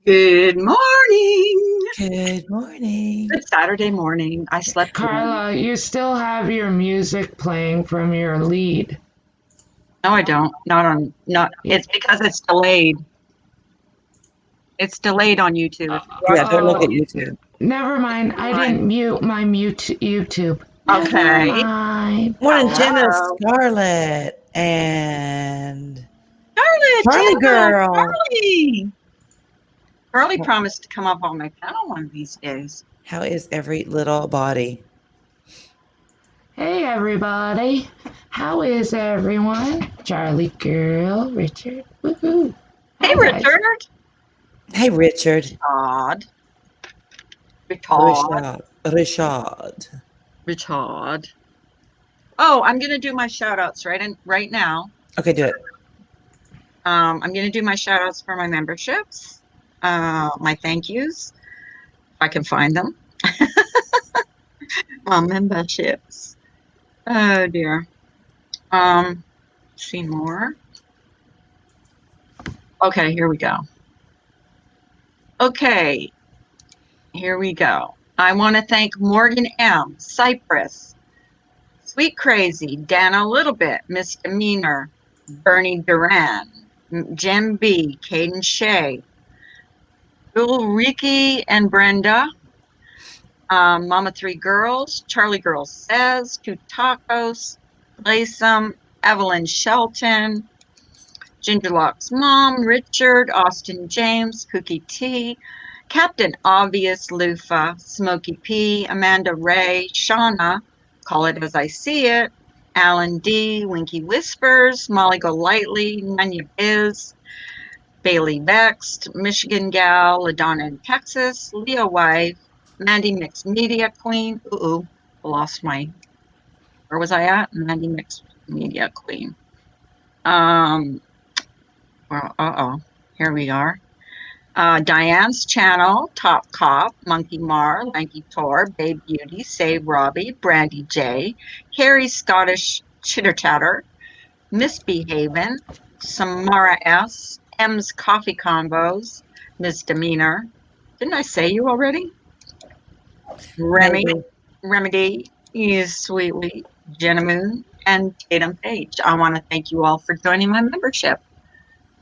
Good morning. Good morning. Good Saturday morning. I slept in. Carla, you still have your music playing from your lead. No, I don't. Not. It's because it's delayed. It's delayed on YouTube. If you watch Yeah, don't look at Oh, YouTube. never mind. I mine. didn't mute my YouTube. Never Okay. mind. Morning, Jenna, Hello. Scarlett, and Charlotte, Charlie Jenna, Girl. Charlie. Charlie promised to come up on my panel one of these days. How is every little body? Hey, everybody. How is everyone? Charlie Girl, Richard. Woohoo. Hey, Hi, guys. Richard. Hey, Richard. Richard. Richard. Richard. Oh, I'm gonna do my shout outs right now. Okay, do it. I'm going to do my shout outs for my memberships, my thank yous, if I can find them. My memberships. Oh dear. See more. Okay, here we go. Okay, here we go. I want to thank Morgan M, Cypress, Sweet Crazy, Dana Little Bit, Misdemeanor, Bernie Duran, Jem B, Caden Shea, Ulrike and Brenda, Mama Three Girls, Charlie Girl Says, Two Tacos, Laysum, Evelyn Shelton, Gingerlock's Mom, Richard, Austin James, Cookie T, Captain Obvious, Lufa, Smokey P, Amanda Ray, Shauna, Call It As I See It, Alan D, Winky Whispers, Molly Golightly, Nunya Biz, Bailey Vexed, Michigan Gal, LaDonna in Texas, Leah Wife, Mandy Mixed Media Queen. Ooh, lost my. Where was I at? Mandy Mixed Media Queen. Well, here we are. Diane's Channel, Top Cop, Monkey Mar, Lanky Tor, Babe Beauty, Save Robbie, Brandy J, Carrie Scottish Chitter Chatter, Misbehavin', Samara S, M's Coffee Combos, Misdemeanor. Didn't I say you already? Remedy, is Sweetly, Jenna Moon, and Tatum Page. I want to thank you all for joining my membership.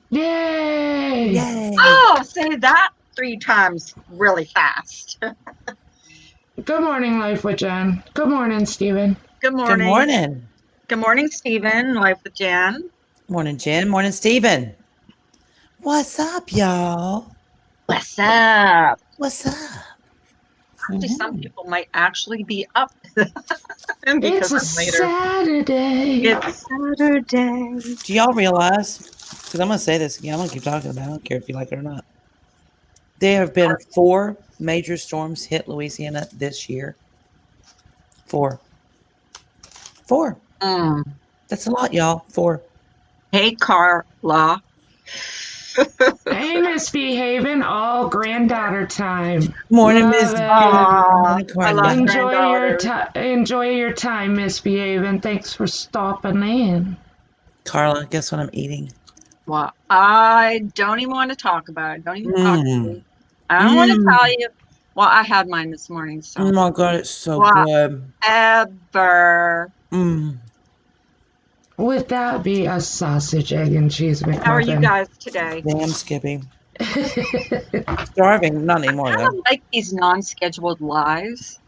Yay! Yay. Oh, say that 3 times really fast. Good morning, Life with Jen. Good morning, Steven. Good Good morning. morning. Good morning, Stephen. Life with Jan. Morning, Jen. Morning, Steven. What's up, y'all? What's up? What's up? Actually, some people might actually be up It's because a I'm later. Saturday. It's Saturday. Do y'all realize, because I'm going to say this again, I'm going to keep talking about it. I don't care if you like it or not. There have been 4 major storms hit Louisiana this year. 4. That's a lot, y'all. 4. Hey, Carla. Hey, misbehaving, all granddaughter time. Morning, Love Miss. it. Morning, I love Carla. Enjoy your time, misbehaving. Thanks for stopping in. Carla, guess what I'm eating? Well, I don't even want to talk about it. Don't even talk to me. I don't want to tell you. Well, I had mine this morning, so. Oh my God, it's so good. Whatever. Would that be a sausage, egg, and cheese McMuffin? How are you guys today? Damn, Skippy. Starving, not anymore I though. don't like these non-scheduled lives.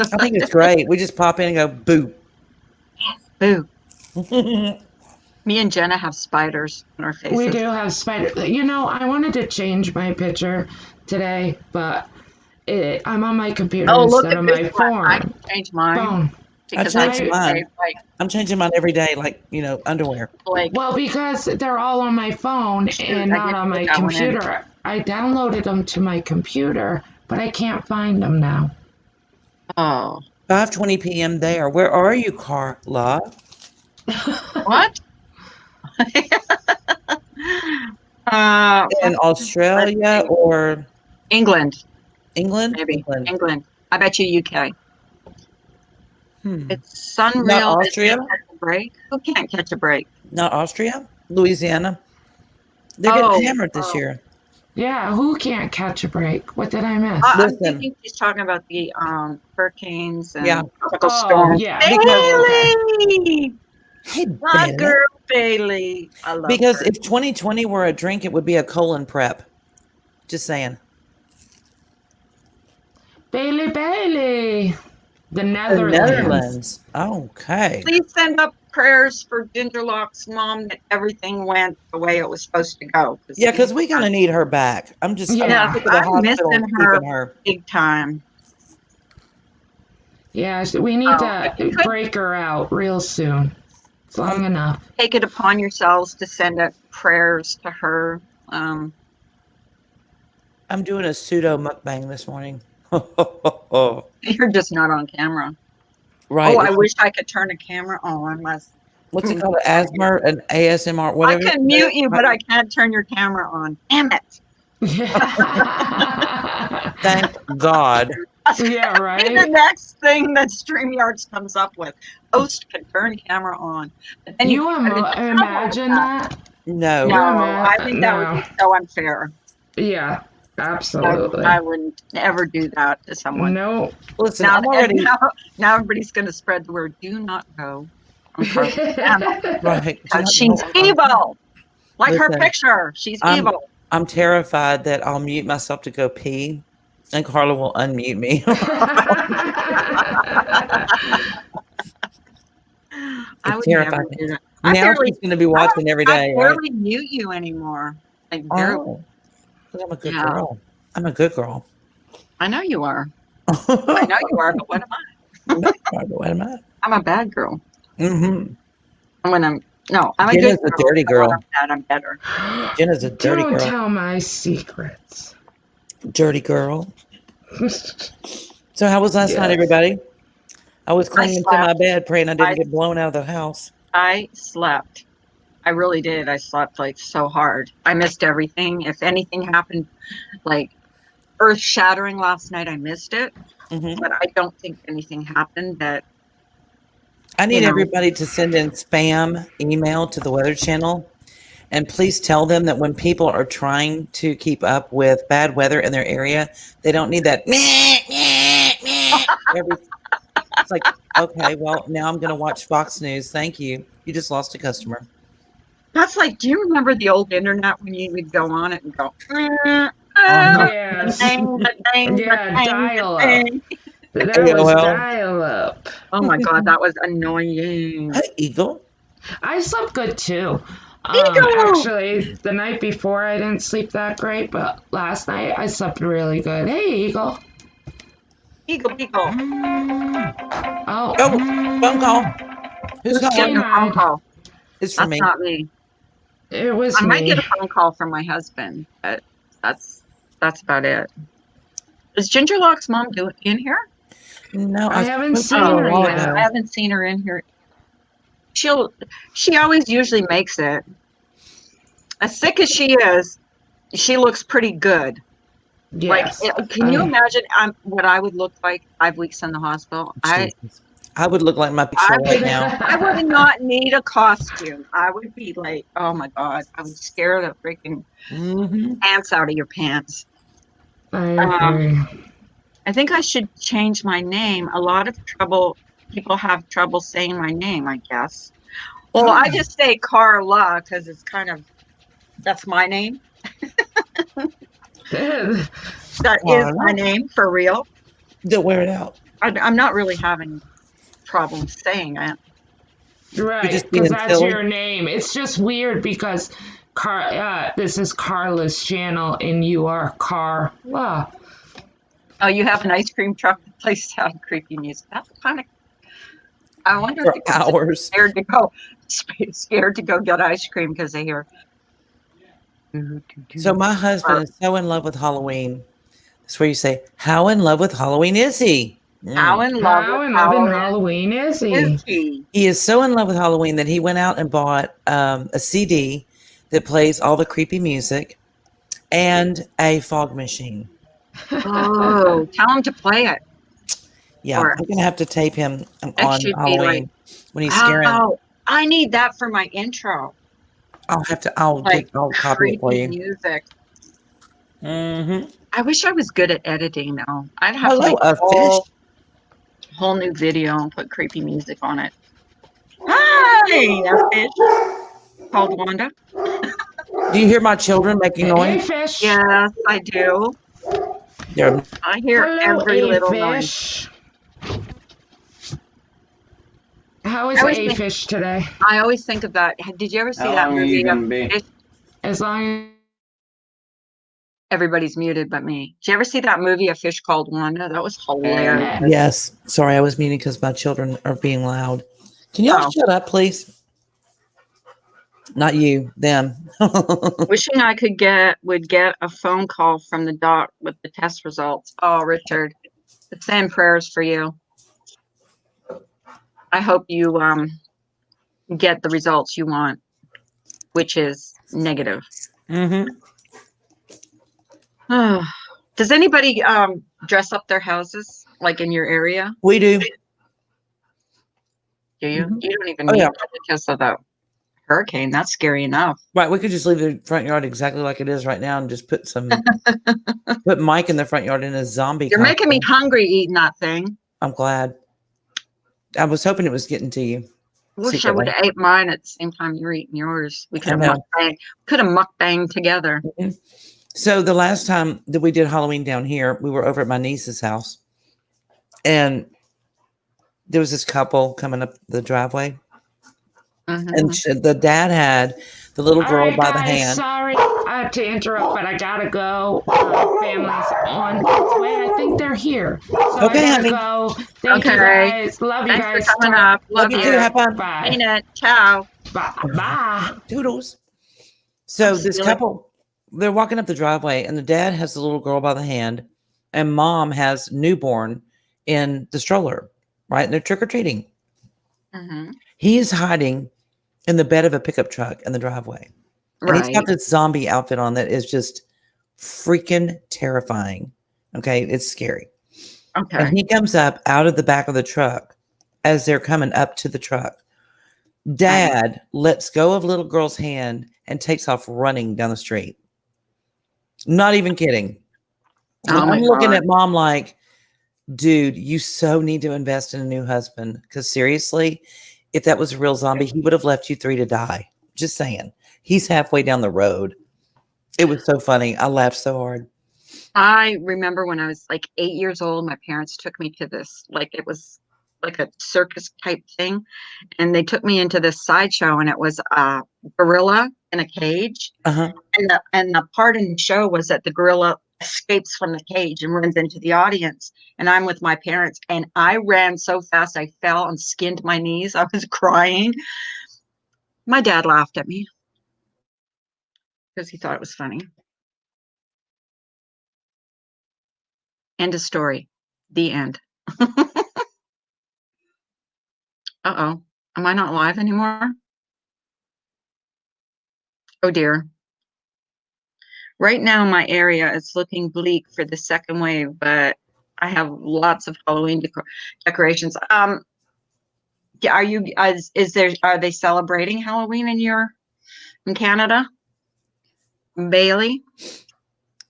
I think it's great. We just pop in and go boo. Boo. Me and Jenna have spiders on our faces. We do have spiders. You know, I wanted to change my picture today, but I'm on my computer instead of my phone. I can change mine. Phone. Because I change mine. I'm changing mine every day, like, underwear. Well, because they're all on my phone and not on my computer. I downloaded them to my computer, but I can't find them now. Oh. 5:20 p.m. there. Where are you, Carla? What? In Australia or England? England? Maybe England. I bet you UK. It's Sunreal. Not Austria? Break. Who can't catch a break? Not Austria? Louisiana? They're getting hammered this year. Yeah, who can't catch a break? What did I miss? I'm Listen. thinking she's talking about the hurricanes and Yeah. tropical Oh, storms. yeah. Bailey, Oh, okay. Hey, my Bailey. girl Bailey. I love Because her. if 2020 were a drink, it would be a colon prep. Just saying. Bailey. The The Netherlands. Netherlands. Okay. Please send up prayers for Gingerlock's mom that everything went the way it was supposed to go. Yeah, because we kind of need her back. I'm just Yeah. I'm sick of the I'm hospital missing keeping her her. big time. Yeah, we need if you to could break her out real soon. It's long enough. take it upon yourselves to send up prayers to her. I'm doing a pseudo mukbang this morning. You're just not on camera. Right. Oh, I wish I could turn a camera on. What's it called? Asthma and ASMR, I whatever. can mute you, but I can't turn your camera on. Damn it. Thank God. Yeah, The right? next thing that StreamYards comes up with, host can turn camera on. But then You get into trouble with imagine that? No. No, You I think that would be so unfair. Yeah, absolutely. I wouldn't ever do that to someone. No. Listen, Now, I'm already now everybody's going to spread the word. Do not go on Carly's channel right. because she's evil. Like her Listen, picture, she's I'm- evil. I'm terrified that I'll mute myself to go pee, and Carla will unmute me. I would terrified never me. do that. I Now barely, she's going to be watching every day, I right? barely mute you anymore. Like barely. Oh, 'cause I'm a good Yeah. girl. I'm a good girl. I know you are. I know you are, but what am I? What am I? I'm a bad girl. Mm-hmm. I'm a Jenna's good a girl. dirty but when girl. I'm bad, I'm better. Jenna's a dirty Don't girl. tell my secrets. Dirty girl. So how was last night, Yes. everybody? I was clinging to my slept. bed praying I didn't I- get blown out of the house. I slept. I really did. I slept like so hard. I missed everything. If anything happened like earth shattering last night, I missed it. Hmm. But I don't think anything happened that I need know. everybody to send in spam email to the Weather Channel. And please tell them that when people are trying to keep up with bad weather in their area, they don't need that. It's like, okay, well, now I'm going to watch Fox News. Thank you. You just lost a customer. that's like, do you remember the old internet when you would go on it and go, Yes. dang, Yeah, dial up. dang. That was AOL. dial up. Oh my God, that was annoying. Hey, Eagle. I slept good too. Eagle! Actually, the night before I didn't sleep that great, but last night I slept really good. Hey, Eagle. Eagle. Oh, Oh, phone call. Who's Who's calling? getting a phone Mine. call? It's for That's me. not me. it was I might me. get a phone call from my husband, but that's about it. Is Gingerlock's mom in here? No, I haven't spoke to seen a her while yet. ago. I haven't seen her in here. She always usually makes it. As sick as she is, she looks pretty good. Yes. Like, can you imagine what I would look like 5 weeks in the hospital? Jesus. I would look like my picture right now. I would not need a costume. I would be like, oh my God, I would scare the freaking Mm-hmm. pants out of your pants. I agree. I think I should change my name. A lot of people have trouble saying my name, I guess. Well, I just say Carla because it's that's my name. That is my name for real. Don't wear it out. I'm not really having problems saying it. Right, just being because that's silly? your name. It's just weird because this is Carla's channel and you are Carla. Oh, you have an ice cream truck that plays down creepy music. That's kind of. I wonder For if people are hours. scared to go get ice cream because they hear. So my husband is so in love with Halloween. That's where you say, how in love with Halloween is he? How in love How with in love in Halloween Halloween is he? is he? He is so in love with Halloween that he went out and bought a CD that plays all the creepy music and a fog machine. Oh, tell him to play it. Yeah, Or- I'm gonna have to tape him on should be Halloween when he's scaring. Oh, I need that for my intro. I'll Like copy it for creepy you. music. Mm-hmm. I wish I was good at editing though. I'd have to Hello, make a a fish. whole new video and put creepy music on it. Hi, a fish called Wanda. Do you hear my children making Hey, noise? fish. Yes, I do. They're I hear Hello, every a little noise. fish. How I is always a think fish today? I always think of that. Did you ever see How that long are you movie? gonna be? As long Everybody's muted but me. Did you ever see that movie, A Fish Called Wanda? That was hilarious. as yes. Sorry, I was muting because my children are being loud. Can y'all Oh. shut up, please? Not you, them. Wishing I would get a phone call from the doc with the test results. Oh, Richard, the same prayers for you. I hope you get the results you want, which is negative. Mm-hmm. Does anybody dress up their houses like in your area? We do. Do you? Mhm. You don't even Oh, need yeah. that because of the hurricane. That's scary enough. Right. We could just leave the front yard exactly like it is right now and just put put Mike in the front yard in a zombie You're making me costume. hungry eating that thing. I'm glad. I was hoping it was getting to you. Wish I would have ate mine at the same time you're eating yours. We could have know. mukbang together. So the last time that we did Halloween down here, we were over at my niece's house, and there was this couple coming up the driveway, Mhm. and the dad had the little All girl right, by the guys. hand. Sorry to interrupt, but I gotta go. Family's on its way. I think they're here. So Okay, I honey. gotta go. Thank you Okay. guys. Love you Thanks guys. for coming up. Love Love you you. too. Have fun. Bye. Ain't it? Ciao. Bye. Bye. Toodles. So I'm this stealing- couple, they're walking up the driveway, and the dad has the little girl by the hand, and mom has newborn in the stroller, right? And they're trick or treating. Mhm. He is hiding in the bed of a pickup truck in the driveway. And he's Right. got this zombie outfit on that is just freaking terrifying. Okay. It's scary. Okay. And he comes up out of the back of the truck as they're coming up to the truck. Dad lets go of little girl's hand and takes off running down the street. Not even kidding. Oh my I'm looking God. at mom like, dude, you so need to invest in a new husband. Because seriously, if that was a real zombie, he would have left you 3 to die. Just saying. He's halfway down the road. It was so funny. I laughed so hard. I remember when I was like 8 years old, my parents took me to this, like it was like a circus type thing. And they took me into this sideshow, and it was a gorilla in a cage. Uh-huh. And the part in the show was that the gorilla escapes from the cage and runs into the audience. And I'm with my parents, and I ran so fast I fell and skinned my knees. I was crying. My dad laughed at me because he thought it was funny. End of story. The end. Uh-oh. Am I not live anymore? Oh dear. Right now, my area is looking bleak for the second wave, but I have lots of Halloween decorations. Yeah, are they celebrating Halloween in Canada? Bailey?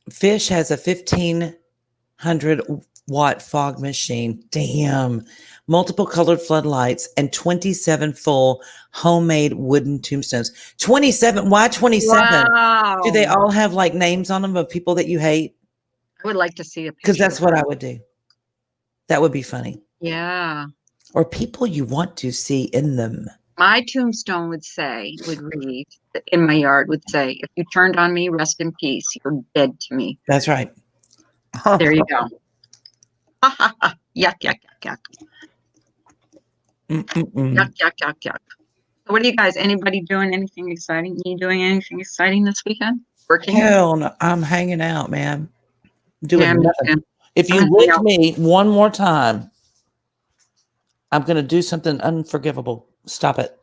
Fish has a 1,500 watt fog machine. Damn. Multiple colored floodlights and 27 full homemade wooden tombstones. 27. Why 27? Wow. Do they all have like names on them of people that you hate? I would like to see a picture. Because that's what I would do. That would be funny. Yeah. Or people you want to see in them. My tombstone would read, in my yard would say, if you turned on me, rest in peace. You're dead to me. That's right. There you go. Yuck, yuck, yuck, yuck. Mm-mm-mm. Yuck, yuck, yuck, yuck. So what do you guys, anybody doing anything exciting? You doing anything exciting this weekend? Working? Hell no. I'm hanging out, man. Doing Yeah, me nothing. too. If you I'm hanging lick out. me one more time, I'm going to do something unforgivable. Stop it.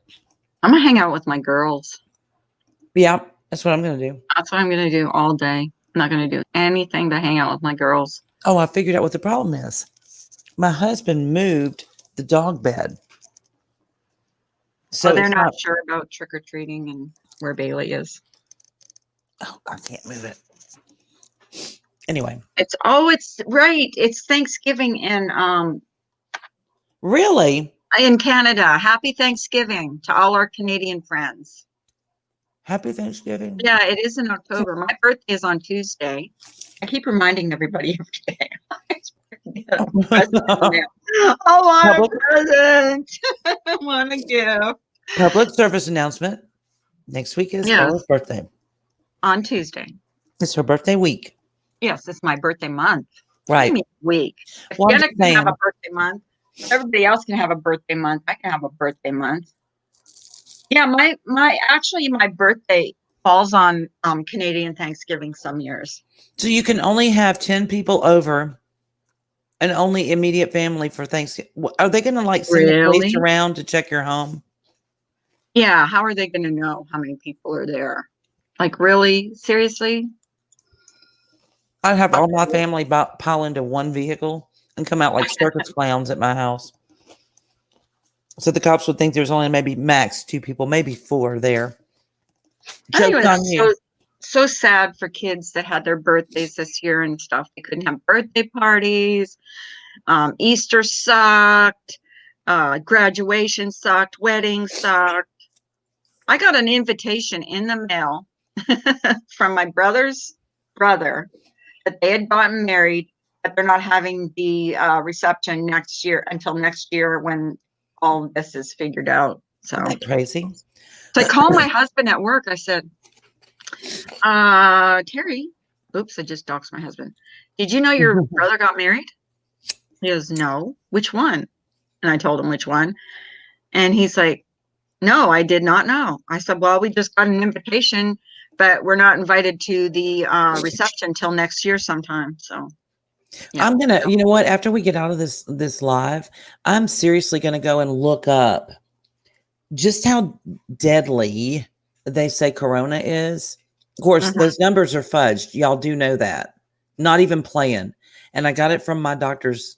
I'm gonna hang out with my girls. Yeah, that's what I'm going to do. That's what I'm gonna do all day. I'm not gonna do anything but hang out with my girls. Oh, I figured out what the problem is. My husband moved the dog bed. So they're it's not sure about trick or treating and where Bailey is. Oh, I can't move it. Anyway. It's right. It's Thanksgiving Really? in Canada. Happy Thanksgiving to all our Canadian friends. Happy Thanksgiving. Yeah, it is in October. My birthday is on Tuesday. I keep reminding everybody every day. I want Public, a present. I want a gift. public service announcement. Next week is Yes. Laura's birthday. On Tuesday. It's her birthday week. Yes, it's my birthday month. What do Right. you mean week? If Well, I'm Jenna just can have saying. a birthday month, everybody else can have a birthday month. I can have a birthday month. Yeah, my birthday falls on Canadian Thanksgiving some years. So you can only have 10 people over and only immediate family for Thanksgiving. Are they going to like send the police Really? around to check your home? Yeah, how are they going to know how many people are there? Like, really? Seriously? I'd have all my family pile into one vehicle and come out like circus clowns at my house. So the cops would think there's only maybe max 2 people, maybe 4 there. Anyway, Joke's on you. so sad for kids that had their birthdays this year and stuff. They couldn't have birthday parties. Easter sucked. Graduation sucked. Weddings sucked. I got an invitation in the mail from my brother's brother that they had gotten married, but they're not having the reception next year until next year when all of this is figured out. So Isn't that crazy? I called my husband at work. I said, Terry, oops, I just doxed my husband. Did you know your brother got married? He goes, no. Which one? And I told him which one. And he's like, no, I did not know. I said, well, we just got an invitation, but we're not invited to the reception till next year sometime. So yeah. I'm going to, you know what, after we get out of this live, I'm seriously going to go and look up just how deadly they say Corona is. Of course, those numbers are fudged. Y'all do know that. Not even playing. And I got it from my doctor's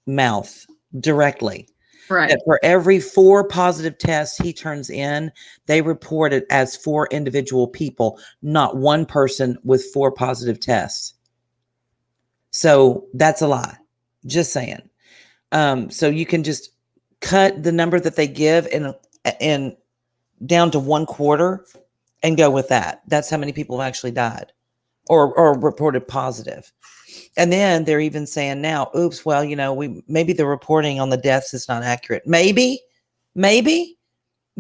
mouth directly. Right. That for every 4 positive tests he turns in, they report it as 4 individual people, not one person with 4 positive tests. So that's a lie. Just saying. So you can just cut the number that they give and down to 1/4 and go with that. That's how many people have actually died or reported positive. And then they're even saying now, oops, well, you know, maybe the reporting on the deaths is not accurate. Maybe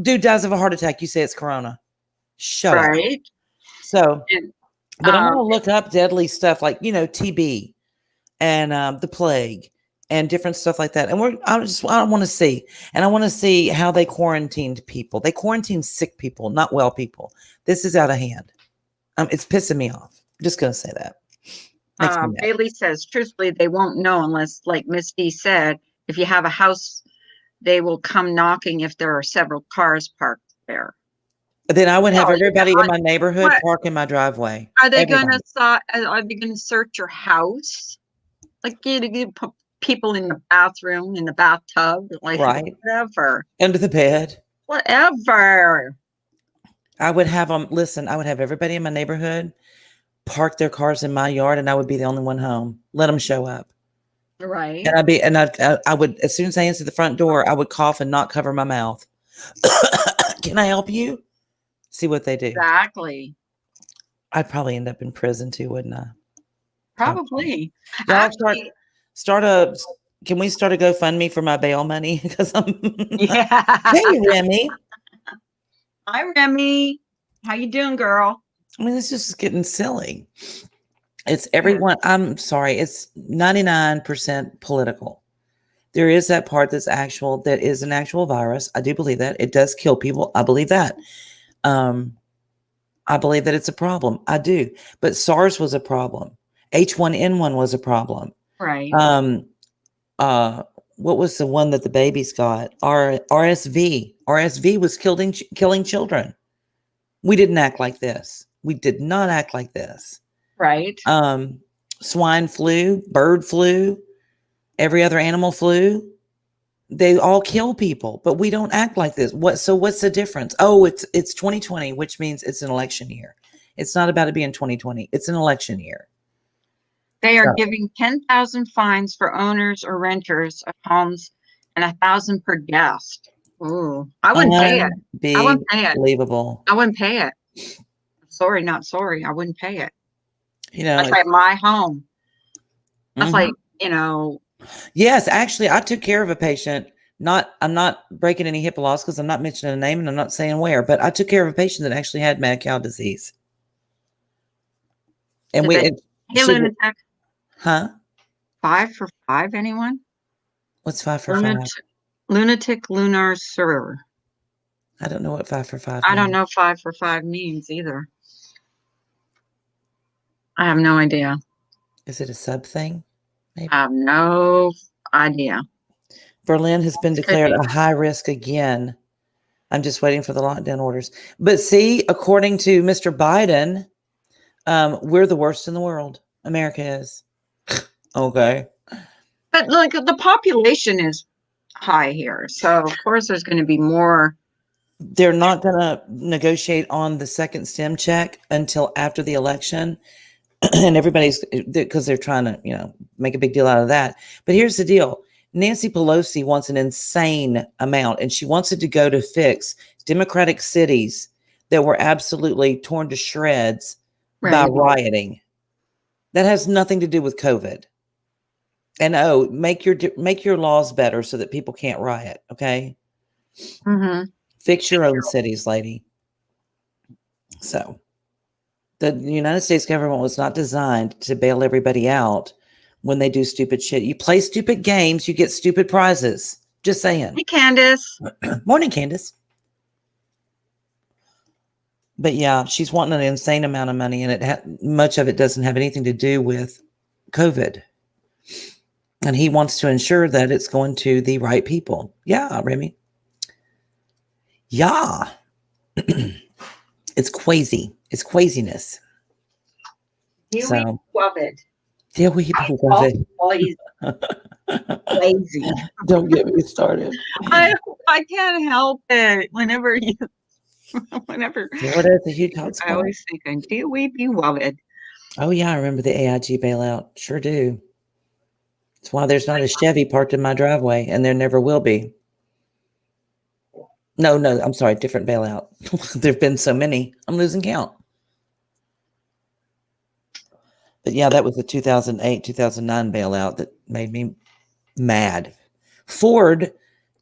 dude dies of a heart attack. You say it's Corona. Shut up. Right. So, but I'm going to look up deadly stuff like, you know, TB and the plague and different stuff like that. And I want to see, and I want to see how they quarantined people. They quarantined sick people, not well people. This is out of hand. It's pissing me off. I'm just going to say that. Bailey says, truthfully, they won't know unless, like Miss D said, if you have a house, they will come knocking if there are several cars parked there. Then I would have everybody in my neighborhood park in my driveway. Are they going to search your house? Like you put people in the bathroom, in the bathtub, like whatever. Under the bed. Whatever. I would have them, listen, I would have everybody in my neighborhood park their cars in my yard and I would be the only one home. Let them show up. Right. And I would, as soon as I answered the front door, I would cough and not cover my mouth. Can I help you? See what they do. Exactly. I'd probably end up in prison too, wouldn't I? Probably. Actually, can we start a GoFundMe for my bail money? Because yeah. Hey, Remy. Hi, Remy. How you doing, girl? I mean, it's just getting silly. It's everyone. I'm sorry. It's 99% political. There is that part that is an actual virus. I do believe that. It does kill people. I believe that. I believe that it's a problem. I do. But SARS was a problem. H1N1 was a problem. Right. What was the one that the babies got? RSV. RSV was killing children. We didn't act like this. We did not act like this. Right. Swine flu, bird flu, every other animal flu. They all kill people, but we don't act like this. What's the difference? Oh, it's 2020, which means it's an election year. It's not about it being 2020. It's an election year. They are So, giving 10,000 fines for owners or renters of homes and 1,000 per guest. Ooh, I wouldn't pay it. I wouldn't pay it. unbelievable. I wouldn't pay it. Sorry, not sorry. I wouldn't pay it. You know, That's like my home. That's mhm. like, you know, Yes, actually, I took care of a patient. I'm not breaking any HIPAA laws because I'm not mentioning a name and I'm not saying where, but I took care of a patient that actually had mad cow disease. And did they, hey, she, lunatic, huh? 5 for 5, anyone? What's 5 for 5? Lunatic lunar sir. I don't know what 5 for 5 I means. don't know 5 for 5 means either. I have no idea. Is it a sub thing? Maybe. I have no idea. Berlin has been declared a high risk again. I'm just waiting for the lockdown orders. But see, according to Mr. Biden, we're the worst in the world. America is. Okay. But like the population is high here. So of course there's going to be more. They're not going to negotiate on the second stem check until after the election. And everybody's because they're trying to, make a big deal out of that. But here's the deal. Nancy Pelosi wants an insane amount, and she wants it to go to fix Democratic cities that were absolutely torn to shreds by rioting. That has nothing to do with COVID. And make your laws better so that people can't riot. Okay. Mm-hmm. Fix your own cities, lady. So the United States government was not designed to bail everybody out when they do stupid shit. You play stupid games, you get stupid prizes. Just saying. Hey, Candace. Morning, Candace. But yeah, she's wanting an insane amount of money, and much of it doesn't have anything to do with COVID. And he wants to ensure that it's going to the right people. Yeah, Remy. Yeah. It's crazy. It's craziness. So, love it. Yeah, we love it. Lazy. Don't get me started. I can't help it. Whenever. What is a huge hot spot? I always think, do we beloved? Oh yeah, I remember the AIG bailout. Sure do. That's why there's not a Chevy parked in my driveway, and there never will be. No, I'm sorry, different bailout. There've been so many, I'm losing count. But yeah, that was the 2008, 2009 bailout that made me mad. Ford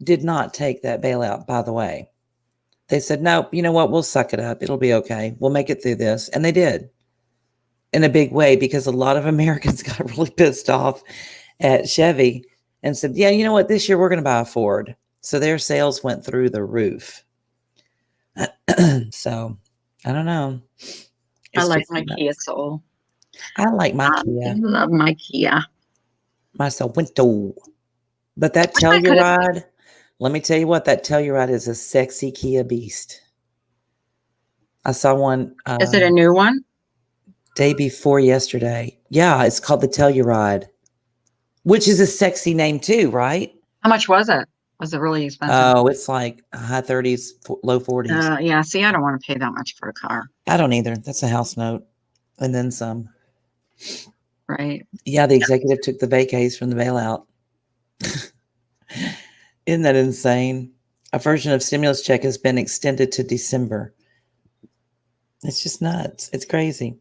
did not take that bailout, by the way. They said, no, you know what? We'll suck it up. It'll be okay. We'll make it through this. And they did in a big way because a lot of Americans got really pissed off at Chevy and said, yeah, you know what? This year we're going to buy a Ford. So their sales went through the roof. So I don't know. I like my Kia Soul. I like my Kia. I love my Kia. My Sorento. But that Telluride, let me tell you what, that Telluride is a sexy Kia beast. I saw one. Is it a new one? Day before yesterday. Yeah, it's called the Telluride, which is a sexy name too, right? How much was it? Was it really expensive? Oh, it's like high 30s, low 40s. Yeah, see, I don't want to pay that much for a car. I don't either. That's a house note. And then some. Right. Yeah, the executive took the vacays from the bailout. Isn't that insane? A version of stimulus check has been extended to December. It's just nuts. It's crazy.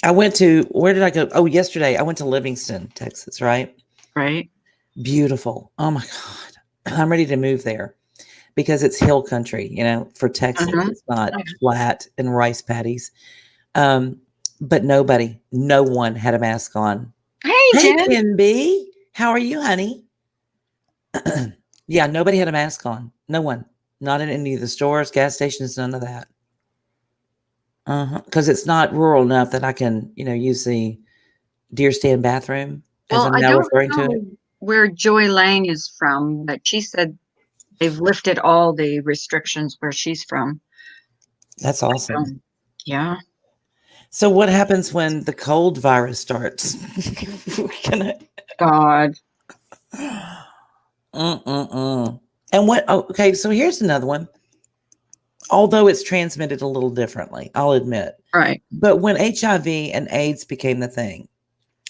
Where did I go? Oh, yesterday I went to Livingston, Texas, right? Right. Beautiful. Oh my God. I'm ready to move there because it's hill country, for Texas. It's not flat and rice paddies. But no one had a mask on. Hey, Jen B. How are you, honey? Yeah, nobody had a mask on. No one. Not in any of the stores, gas stations, none of that. Because it's not rural enough that I can, use the deer stand bathroom as I'm now referring to it. Where Joy Lane is from, but she said they've lifted all the restrictions where she's from. That's awesome. Yeah. So what happens when the cold virus starts? God. And okay, so here's another one. Although it's transmitted a little differently, I'll admit. Right. But when HIV and AIDS became the thing,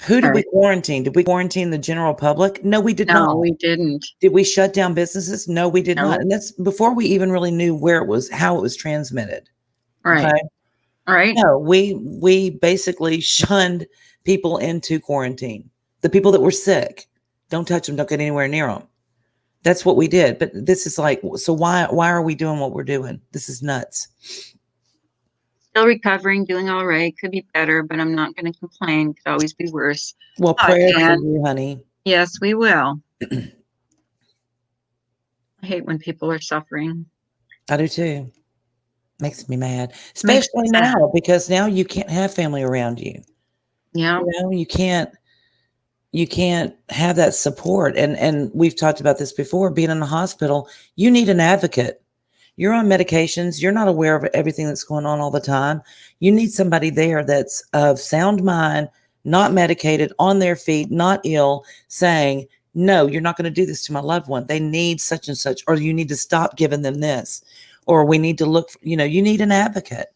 Who did we Right. quarantine? Did we quarantine the general public? No, we did No, not. we didn't. Did we shut down businesses? No, we did not. No. And that's before we even really knew where it was, how it was transmitted. Right. Okay. Right. No, we basically shunned people into quarantine. The people that were sick, don't touch them, don't get anywhere near them. That's what we did. But this is like, so why are we doing what we're doing? This is nuts. Still recovering, doing all right. Could be better, but I'm not going to complain. Could always be worse. Well, But, prayer for and you, honey. yes, we will. I hate when people are suffering. I do too. Makes me mad, Makes me especially sad. now, because now you can't have family around you. Yeah. You know, you can't have that support. And we've talked about this before, being in the hospital, you need an advocate. You're on medications, you're not aware of everything that's going on all the time. You need somebody there that's of sound mind, not medicated, on their feet, not ill, saying, no, you're not going to do this to my loved one. They need such and such, or you need to stop giving them this, or we need to look for, you need an advocate.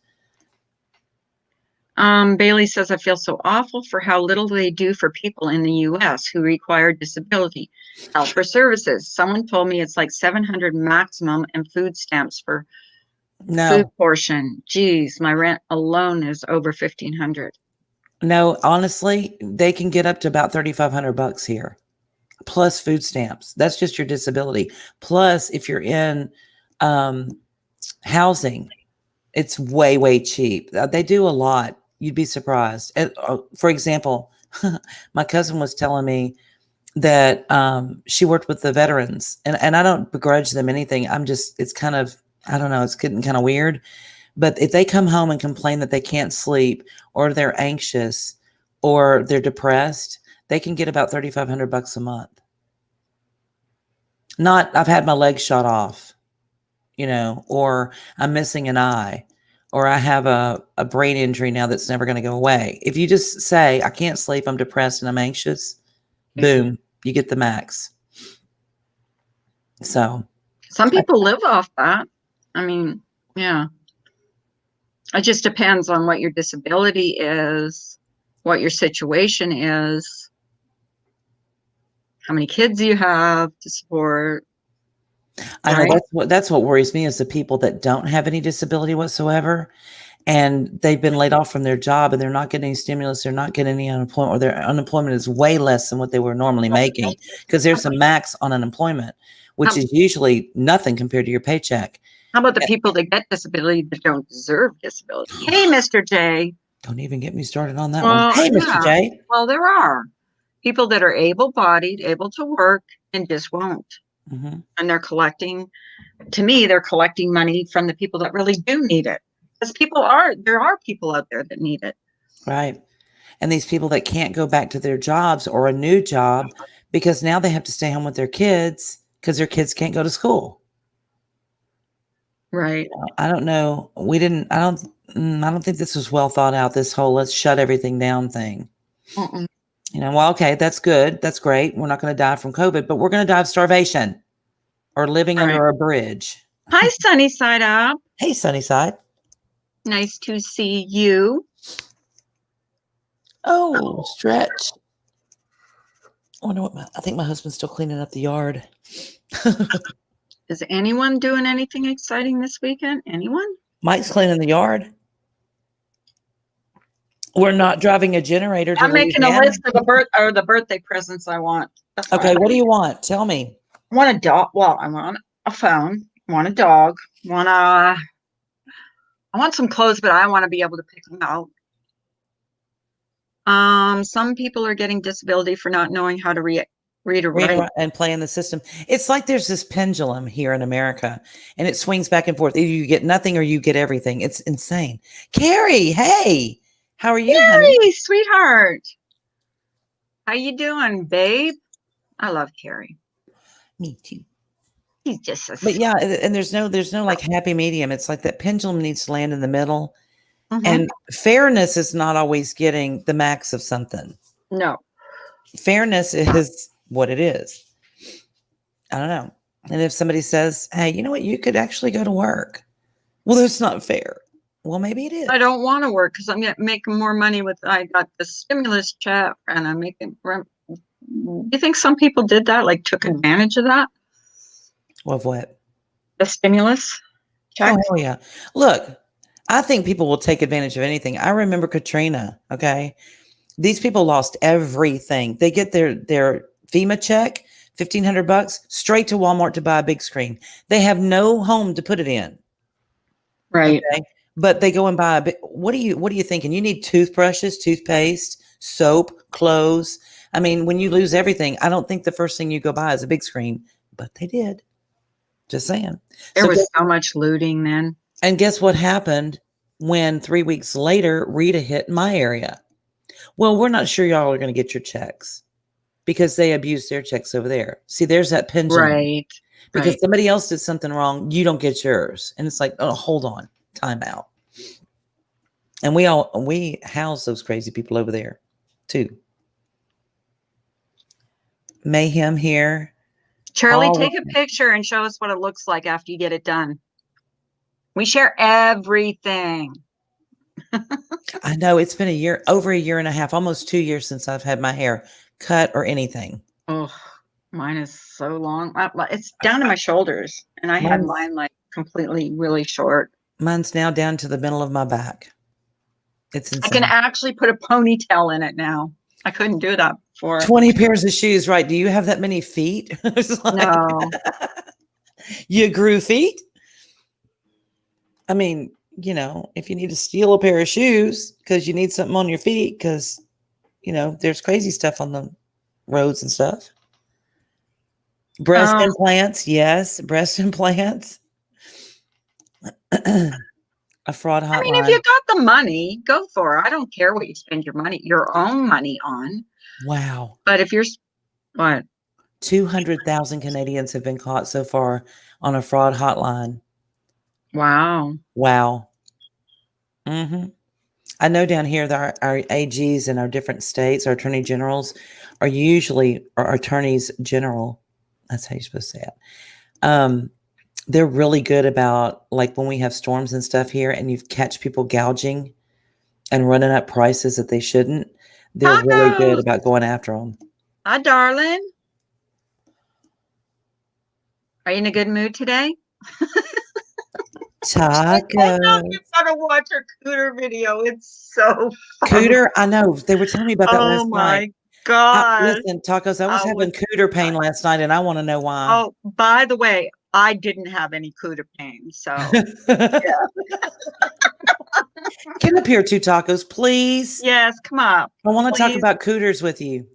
Bailey says, I feel so awful for how little they do for people in the U.S. who require disability health or services. Someone told me it's like 700 maximum and food stamps for food portion. Geez, my rent alone is over 1,500. No, honestly, they can get up to about $3,500 here, plus food stamps. That's just your disability. Plus, if you're in housing, it's way, way cheap. They do a lot. You'd be surprised. For example, my cousin was telling me that she worked with the veterans, and I don't begrudge them anything. It's kind of, I don't know, it's getting kind of weird. But if they come home and complain that they can't sleep, or they're anxious, or they're depressed, they can get about $3,500 a month. Not, I've had my leg shot off, or I'm missing an eye, or I have a brain injury now that's never going to go away. If you just say, I can't sleep, I'm depressed, and I'm anxious, boom, you get the max. So some people live off that. I mean, yeah. It just depends on what your disability is, what your situation is, how many kids you have to support. I know that's what worries me, is the people that don't have any disability whatsoever, and they've been laid off from their job, and they're not getting any stimulus, they're not getting any unemployment, or their unemployment is way less than what they were normally making, because there's a max on unemployment, which is usually nothing compared to your paycheck. How about the people that get disability but don't deserve disability? Hey, Mr. J. Don't even get me started on that one. Hey, Mr. J. Well, there are people that are able-bodied, able to work, and just won't. Mm-hmm. And they're collecting money from the people that really do need it. Because there are people out there that need it. Right. And these people that can't go back to their jobs or a new job, because now they have to stay home with their kids because their kids can't go to school. Right. I don't know. I don't think this was well thought out, this whole let's shut everything down thing. Mm-mm. Well, okay, that's good. That's great. We're not going to die from COVID, but we're going to die of starvation or living under a bridge. Hi, Sunny Side Up. Hey, Sunny Side. Nice to see you. Oh, stretch. I think my husband's still cleaning up the yard. Is anyone doing anything exciting this weekend? Anyone? Mike's cleaning the yard. We're not driving a generator. I'm making a list of the birthday presents I want. Okay, what do you want? Tell me. I want a dog. Well, I want a phone. I want a dog. I want some clothes, but I want to be able to pick them out. Some people are getting disability for not knowing how to read or write and play in the system. It's like there's this pendulum here in America, and it swings back and forth. Either you get nothing or you get everything. It's insane. Carrie, hey. How are you, Carrie, honey? Sweetheart. How you doing, babe? I love Carrie. Me too. He's just But yeah, and there's no like happy medium. It's like that pendulum needs to land in the middle. Mm-hmm. And fairness is not always getting the max of something. No. Fairness is what it is. I don't know. And if somebody says, hey, you know what? You could actually go to work. Well, that's not fair. Well, maybe it is. I don't want to work because I'm making more money with. I got the stimulus check, and I'm making. You think some people did that? Like took advantage of that? Of what? The stimulus check. Oh, hell yeah. Look, I think people will take advantage of anything. I remember Katrina. Okay. These people lost everything. They get their FEMA check, $1,500 straight to Walmart to buy a big screen. They have no home to put it in. Right. Okay. But they go and buy a big, what are you thinking? You need toothbrushes, toothpaste, soap, clothes. I mean, when you lose everything, I don't think the first thing you go buy is a big screen, but they did. Just saying. There was so much looting then. And guess what happened when 3 weeks later, Rita hit my area? Well, we're not sure y'all are going to get your checks because they abused their checks over there. See, there's that pendulum. Right. Because somebody else did something wrong, you don't get yours. And it's like, oh, hold on, time out. And we house those crazy people over there too. Mayhem here. Charlie, take a picture and show us what it looks like after you get it done. We share everything. I know it's been over a year and a half, almost 2 years since I've had my hair cut or anything. Oh, mine is so long. It's down to my shoulders, and I had mine like completely really short. Mine's now down to the middle of my back. It's insane. I can actually put a ponytail in it now. I couldn't do that before. 20 pairs of shoes, right? Do you have that many feet? No. You grew feet? I mean, if you need to steal a pair of shoes because you need something on your feet because, there's crazy stuff on the roads and stuff. Breast implants. Yes. Breast implants. A fraud hotline. I mean, if you got the money, go for it. I don't care what you spend your own money on. Wow. But if you're, what? 200,000 Canadians have been caught so far on a fraud hotline. Wow. Wow. Mm-hmm. I know down here that our AGs in our different states, our attorney generals, are usually our attorneys general. That's how you're supposed to say it. They're really good about, like, when we have storms and stuff here and you catch people gouging and running up prices that they shouldn't. They're really good about going after them. Hi, darling. Are you in a good mood today? Tacos. You gotta watch our Cooter video. It's so fun. Cooter, I know. They were telling me about that last night. Oh my God. Listen, Tacos, I was having cooter pain last night and I want to know why. Oh, by the way, I didn't have any cooter pain. So, yeah. Get up here, 2 Tacos, please. Yes, come up. I want to talk about cooters with you.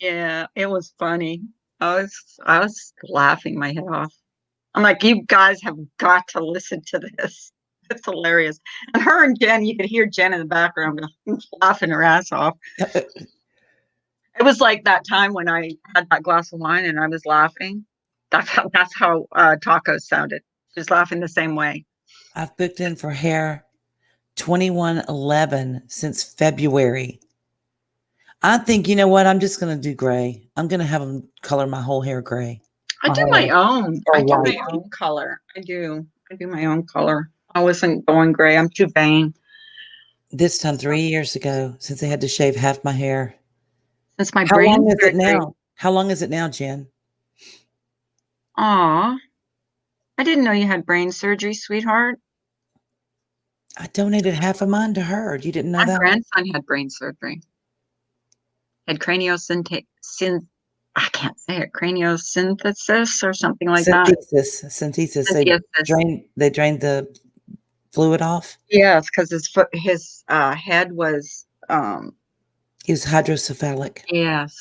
Yeah, it was funny. I was laughing my head off. I'm like, you guys have got to listen to this. It's hilarious. And her and Jen, you could hear Jen in the background laughing her ass off. It was like that time when I had that glass of wine and I was laughing. That's how Tacos sounded. She was laughing the same way. I've booked in for hair 2111 since February. I think, you know what? I'm just going to do gray. I'm going to have them color my whole hair gray. I do my own. I do my own color. I do my own color. I wasn't going gray. I'm too vain. This time 3 years ago, since I had to shave half my hair. Since my brain. How long is it now? How long is it now, Jen? Aw. I didn't know you had brain surgery, sweetheart. I donated half of mine to her. You didn't know that? My grandson had brain surgery. Had I can't say it, craniosynthesis or something like that. Synthesis. They drained the fluid off? Yes, because his head was... he was hydrocephalic. Yes.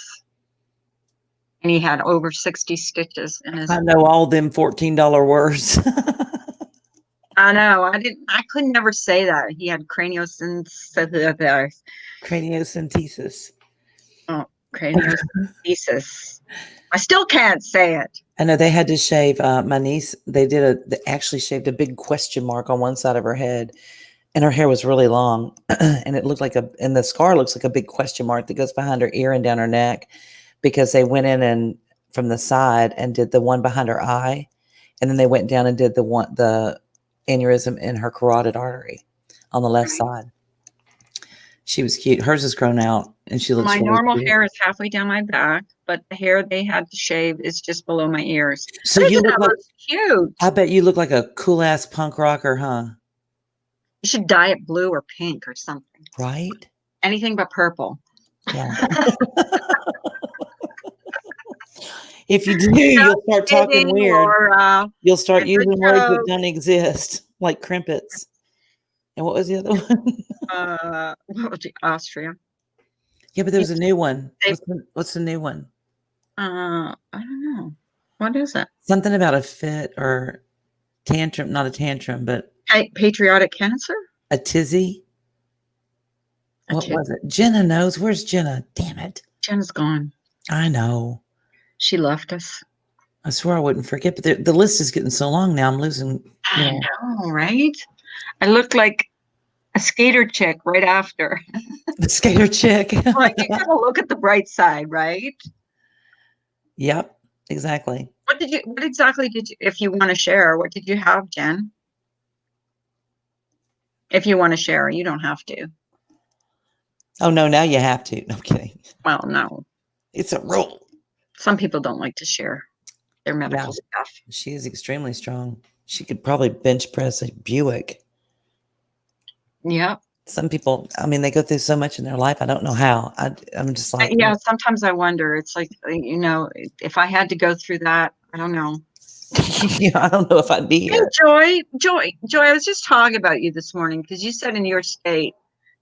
And he had over 60 stitches in his... I know all them $14 words. I know. I could never say that. He had craniosynthesis. Craniocentesis. Oh, craniocentesis. I still can't say it. I know they had to shave my niece. They actually shaved a big question mark on one side of her head, and her hair was really long, and it looked like and the scar looks like a big question mark that goes behind her ear and down her neck, because they went in and from the side and did the one behind her eye, and then they went down and did the aneurysm in her carotid artery on the left side. She was cute. Hers is grown out, and she looks My really normal cute. hair is halfway down my back, but the hair they had to shave is just below my ears. So But you I look thought like, it was cute. I bet you look like a cool ass punk rocker, huh? You should dye it blue or pink or something. Right? Anything but purple. Yeah. If you do, you'll start talking Kidding, weird. Laura. You'll start It's a using words that joke. don't exist, like crimpets. And what was the other one? What was it? Austria. Yeah, but there was a new one. They- What's the new one? I don't know. What is it? Something about a fit or tantrum, not a tantrum, but Patriotic cancer? a tizzy. A What tizzy. was it? Jenna knows. Where's Jenna? Damn it. Jen's gone. I know. She left us. I swear I wouldn't forget, but the list is getting so long now. I'm losing. I know, right? I looked like a skater chick right after. The skater chick. Like, you gotta look at the bright side, right? Yep, exactly. What exactly did you, if you want to share, what did you have, Jen? If you want to share, you don't have to. Oh no, now you have to. No, I'm kidding. Well, no. It's a rule. Some people don't like to share their medical Yeah. stuff. She is extremely strong. She could probably bench press a Buick. Yep. Some people, I mean, they go through so much in their life. I don't know how. I'm just like, Yeah, sometimes I wonder. It's like, if I had to go through that, I don't know. I don't know if I'd be Hey, here. Joy, I was just talking about you this morning because you said in your state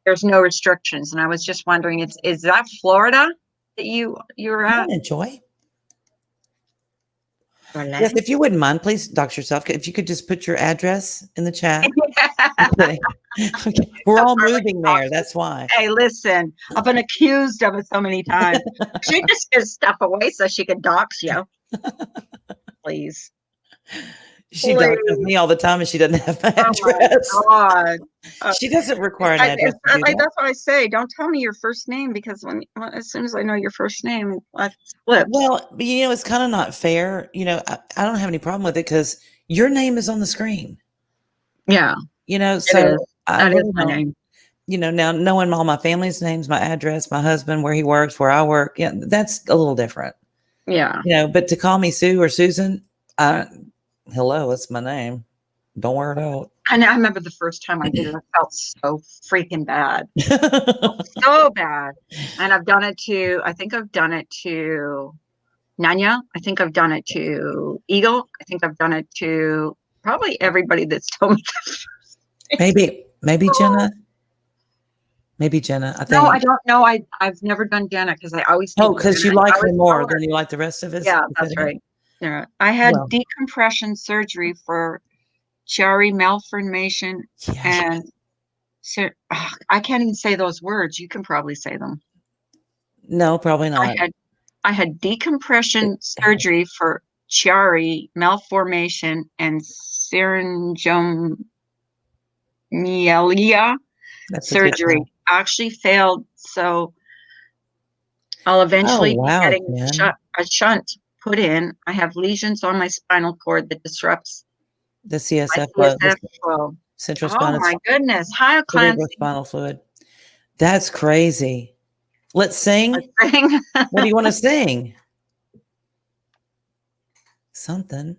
there's no restrictions, and I was just wondering, is that Florida that you're at? Enjoy. Yes, if you wouldn't mind, please dox yourself. If you could just put your address in the chat. I'm kidding. Okay. We're all moving there. That's why. Hey, listen, I've been accused of it so many times. She just gives stuff away so she can dox you. Please. She doxes me all the time and she doesn't have my address. Oh my God. She doesn't require an address. To do that. That's why I say, don't tell me your first name, because as soon as I know your first name, it flips. Well, it's kind of not fair. I don't have any problem with it because your name is on the screen. Yeah. So I That really is my don't- name. now knowing all my family's names, my address, my husband, where he works, where I work, yeah, that's a little different. Yeah. But to call me Sue or Susan, hello, it's my name. Don't wear it out. And I remember the first time I did it, I felt so freaking bad. So bad. And I think I've done it to Nanya. I think I've done it to Eagle. I think I've done it to probably everybody that's told me that. Maybe Jenna. Maybe Jenna. I think. No, I don't know. I've never done Jenna because I always think because you Jenna. like I her always more call her- than you like the rest of us. Yeah, Is that's that it? right. Yeah. I had Well. decompression surgery for Chiari malformation Yeah. and I can't even say those words. You can probably say them. No, probably not. I had decompression surgery for Chiari malformation and syringomyelia That's a good surgery. one. Actually failed, so I'll eventually be wow, getting Jen. a shunt put in. I have lesions on my spinal cord that disrupts The my CSF flow, CSF flow. central Oh my goodness! Hi, Clancy. spinal fluid. That's crazy. Let's sing. Thing. What do you want to sing? Something.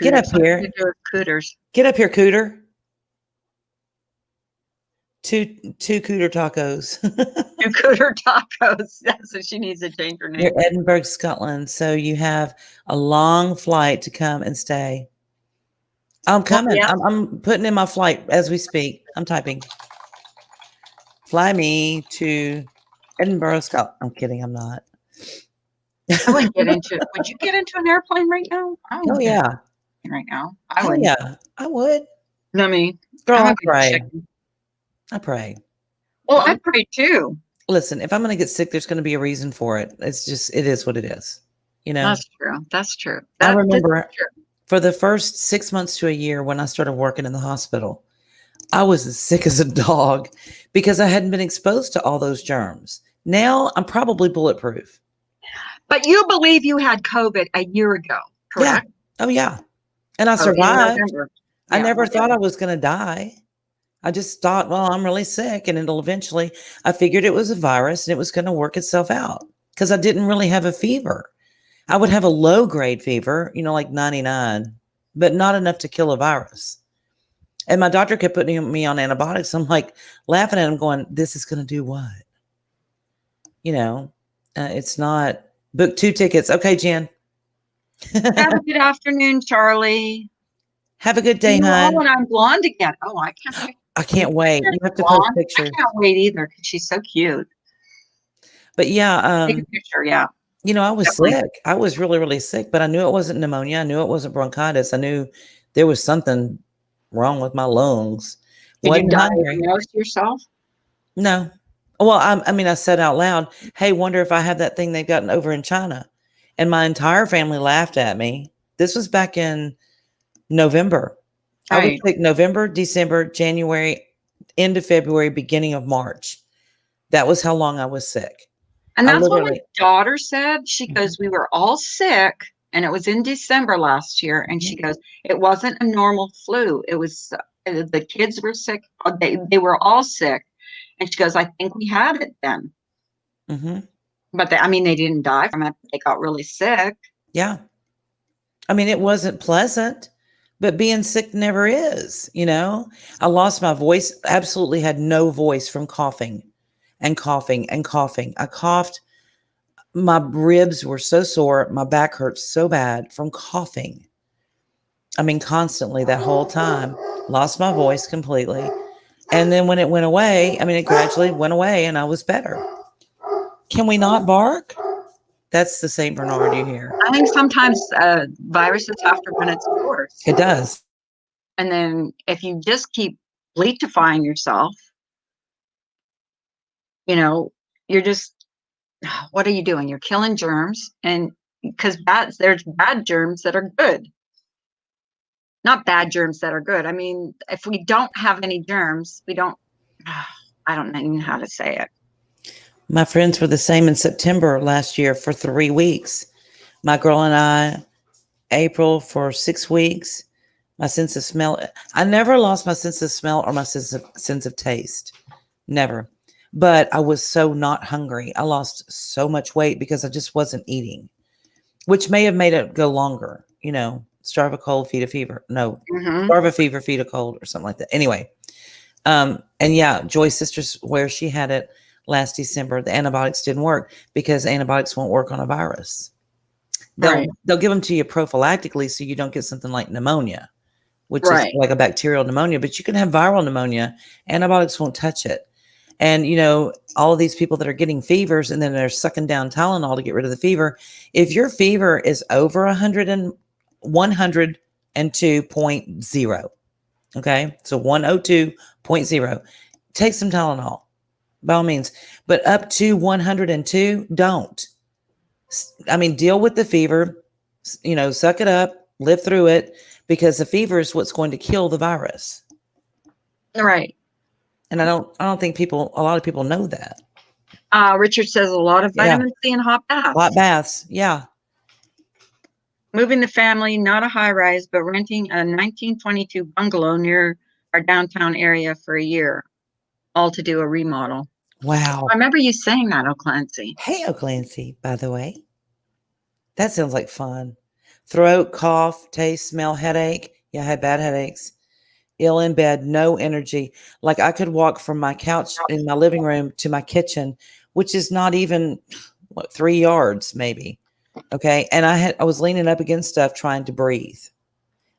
Get up Something here. to do with Cooters. Get up here, Cooter. Two Cooter tacos. Two Cooter tacos. That's what she needs to change her name. You're Edinburgh, Scotland. So you have a long flight to come and stay. I'm coming. yeah. I'm putting in my flight as we speak. I'm typing. Fly me to Edinburgh, Scotland. I'm kidding. I'm not. I wouldn't get into it. Would you get into an airplane right now? I Oh wouldn't get yeah. in right now. I Oh would. yeah. I would. I mean, Girl, I'm I a big pray. chicken. I pray. Well, I pray too. Listen, if I'm going to get sick, there's going to be a reason for it. It is what it is. That's true. That's true. I remember That's true. for the first 6 months to a year when I started working in the hospital, I was as sick as a dog because I hadn't been exposed to all those germs. Now I'm probably bulletproof. But you believe you had COVID a year ago, correct? Oh yeah. And I Oh, in survived. November. I Yeah, never whatever. thought I was going to die. I just thought, well, I'm really sick. And it'll eventually, I figured it was a virus and it was going to work itself out because I didn't really have a fever. I would have a low grade fever, like 99, but not enough to kill a virus. And my doctor kept putting me on antibiotics. I'm like laughing at him going, this is going to do what? It's not book 2 tickets. Okay, Jen. Have a good afternoon, Charlie. Have a good day, Oh, hon. and I'm blonde again. Oh, I can't wait. You have to post blonde. I pictures. can't wait either because she's so cute. But yeah, Take a picture, yeah. I was Definitely. sick. I was really, really sick, but I knew it wasn't pneumonia. I knew it wasn't bronchitis. I knew there was something wrong with my lungs. Did you Wasn't hungry. diagnose yourself? No. Well, I said out loud, hey, wonder if I have that thing they've gotten over in China. And my entire family laughed at me. This was back in November. I was sick November, December, January, end of February, beginning of March. That was how long I was sick. And that's what my daughter said. She goes, we were all sick, and it was in December last year. And she goes, it wasn't a normal flu. It was the kids were sick. They were all sick. And she goes, I think we had it then. Mm-hmm. But they didn't die from it. They got really sick. Yeah. It wasn't pleasant, but being sick never is, I lost my voice, absolutely had no voice from coughing and coughing and coughing. I coughed. My ribs were so sore. My back hurt so bad from coughing. Constantly that whole time. Lost my voice completely. And then when it went away, it gradually went away and I was better. Can we not bark? That's the St. Bernard you hear. I think sometimes viruses have to run its course. It does. And then if you just keep bleachifying yourself, you're just, what are you doing? You're killing germs. And because there's bad germs that are good. Not bad germs that are good. If we don't have any germs, we don't, I don't know how to say it. My friends were the same in September last year for 3 weeks. My girl and I, April for 6 weeks. My sense of smell. I never lost my sense of smell or my sense of taste. Never. But I was so not hungry. I lost so much weight because I just wasn't eating, which may have made it go longer. Starve a cold, feed a fever. No, starve a fever, feed a cold, or something like that. Anyway, and yeah, Joy's sister's where she had it last December. The antibiotics didn't work because antibiotics won't work on a virus. They'll give them to you prophylactically so you don't get something like pneumonia, which is like a bacterial pneumonia. But you can have viral pneumonia. Antibiotics won't touch it. And, all of these people that are getting fevers and then they're sucking down Tylenol to get rid of the fever. If your fever is over 102.0, okay, so 102.0, take some Tylenol by all means, but up to 102, don't. Deal with the fever, suck it up, live through it, because the fever is what's going to kill the virus. Right. And I don't think a lot of people know that. Richard says a lot of vitamin C and hot baths. Hot baths, yeah. Moving the family, not a high rise, but renting a 1922 bungalow near our downtown area for a year, all to do a remodel. Wow. I remember you saying that, O'Clancy. Hey, O'Clancy, by the way. That sounds like fun. Throat, cough, taste, smell, headache. Yeah, I had bad headaches. Ill in bed, no energy. Like I could walk from my couch in my living room to my kitchen, which is not even 3 yards maybe. Okay. And I was leaning up against stuff trying to breathe.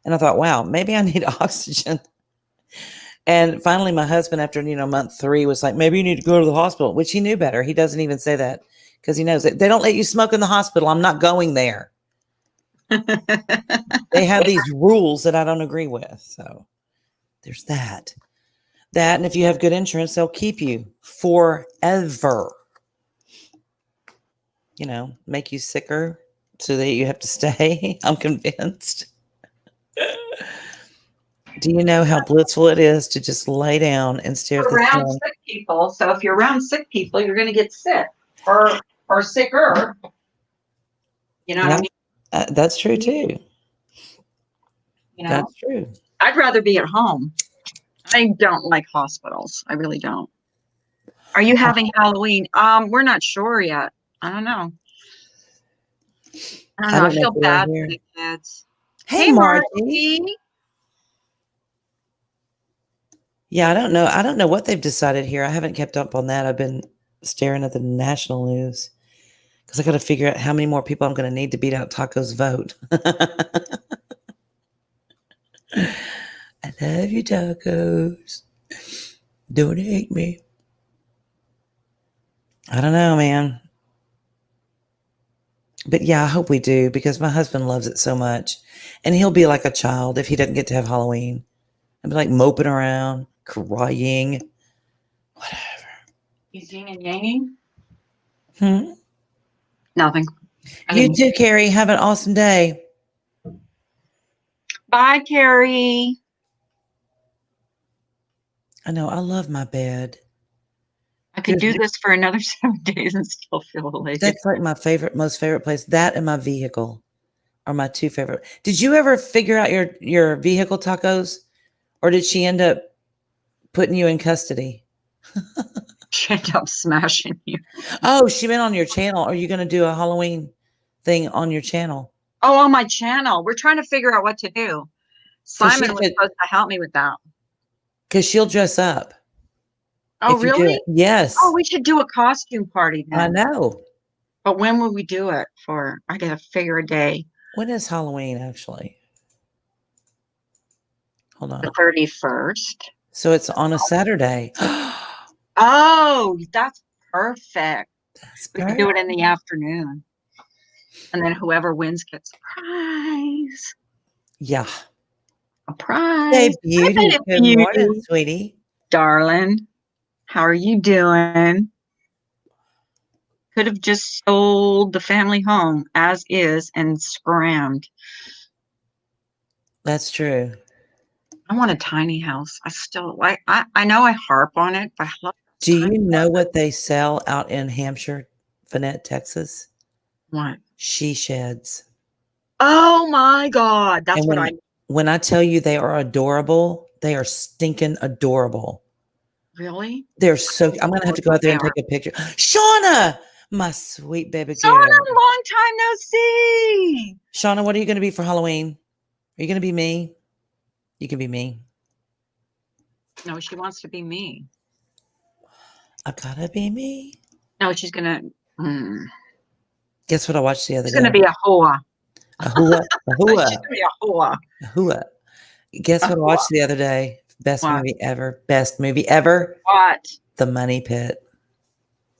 And I thought, wow, maybe I need oxygen. And finally my husband, after, month 3 was like, maybe you need to go to the hospital, which he knew better. He doesn't even say that because he knows that they don't let you smoke in the hospital. I'm not going there. They have these rules that I don't agree with. So there's that. And if you have good insurance, they'll keep you forever. Make you sicker so that you have to stay. I'm convinced. Do you know how blissful it is to just lay down and stare at the sun? Sick people. So if you're around sick people, you're going to get sick or sicker. What I mean? That's true too. That's true. I'd rather be at home. I don't like hospitals. I really don't. Are you having Halloween? We're not sure yet. I don't know. I don't know. I know if feel we're bad for here. the kids. Hey, Margie. Margie. Yeah, I don't know. I don't know what they've decided here. I haven't kept up on that. I've been staring at the national news because I got to figure out how many more people I'm going to need to beat out Taco's vote. I love you, Tacos. Don't hate me. I don't know, man. But yeah, I hope we do because my husband loves it so much. And he'll be like a child if he doesn't get to have Halloween. I'll be like moping around, crying, whatever. He's yin and yanging? Hmm? Nothing. You too, Carrie. Have an awesome day. Bye, Carrie. I know. I love my bed. I could do this for another 7 days and still feel elated. That's like my most favorite place. That and my vehicle are my two favorite. Did you ever figure out your vehicle, Tacos? Or did she end up putting you in custody? She ended up smashing you. Oh, she meant on your channel. Are you going to do a Halloween thing on your channel? Oh, on my channel. We're trying to figure out what to do. Simon was supposed to help me with that. Because she'll dress up. Oh, really? Yes. Oh, we should do a costume party then. I know. But when will we do it for? I got to figure a day. When is Halloween, actually? Hold on. The 31st. So it's on a Saturday. Oh, that's perfect. We can do it in perfect. the afternoon. And then whoever wins gets a prize. Yeah. A prize. Hey, beauty. Good Beauty. morning, sweetie. Darling, how are you doing? Could have just sold the family home as is and scrammed. That's true. I want a tiny house. I still like, I know I harp on it, but I love it. Do you know what they sell out in Hampshire, Finette, Texas? What? She sheds. Oh my God. That's And when I tell you they are adorable, they are stinking adorable. Really? They're so, I'm going to have to go out there and take a picture. Shauna, my sweet baby girl. Shauna, long time no see. Shauna, what are you going to be for Halloween? Are you going to be me? You can be me. No, she wants to be me. I gotta be me. No, she's gonna. Guess what I watched the other day? She's gonna be a hoa. A hua. A hua. She's gonna be a hoa. A hua. Guess what I watched the other day? Best movie ever. Best movie ever. What? The Money Pit.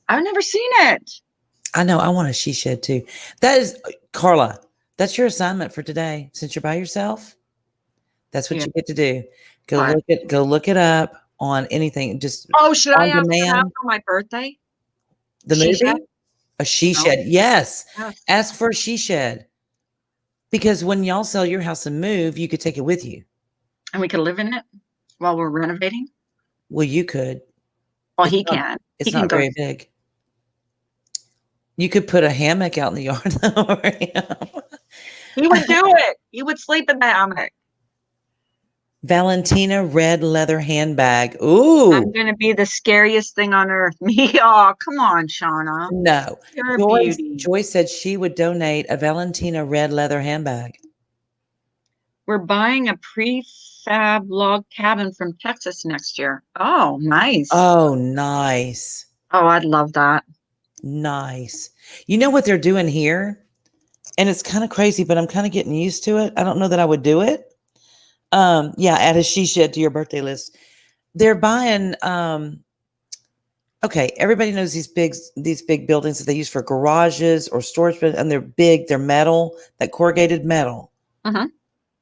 I've never seen it. I know. I want a she shed too. That is, Carla, that's your assignment for today. Since you're by yourself, that's what you get to do. Go look it up on anything. Just should I ask for my birthday? The movie? Shed? A she shed. Yes. Ask for a she shed. Because when y'all sell your house and move, you could take it with you. And we could live in it while we're renovating? Well, you could. Well, he can. It's not very big. You could put a hammock out in the yard. He would do it. He would sleep in the hammock. Valentina red leather handbag. Ooh. I'm going to be the scariest thing on earth. Me? Oh, come on, Shauna. No. You're a beauty. Joy said she would donate a Valentina red leather handbag. We're buying a prefab log cabin from Texas next year. Oh, nice. Oh, nice. Oh, I'd love that. Nice. You know what they're doing here? And it's kind of crazy, but I'm kind of getting used to it. I don't know that I would do it. Yeah, add a she shed to your birthday list. They're buying, okay, everybody knows these big buildings that they use for garages or storage, and they're big, they're metal, that corrugated metal. Uh-huh.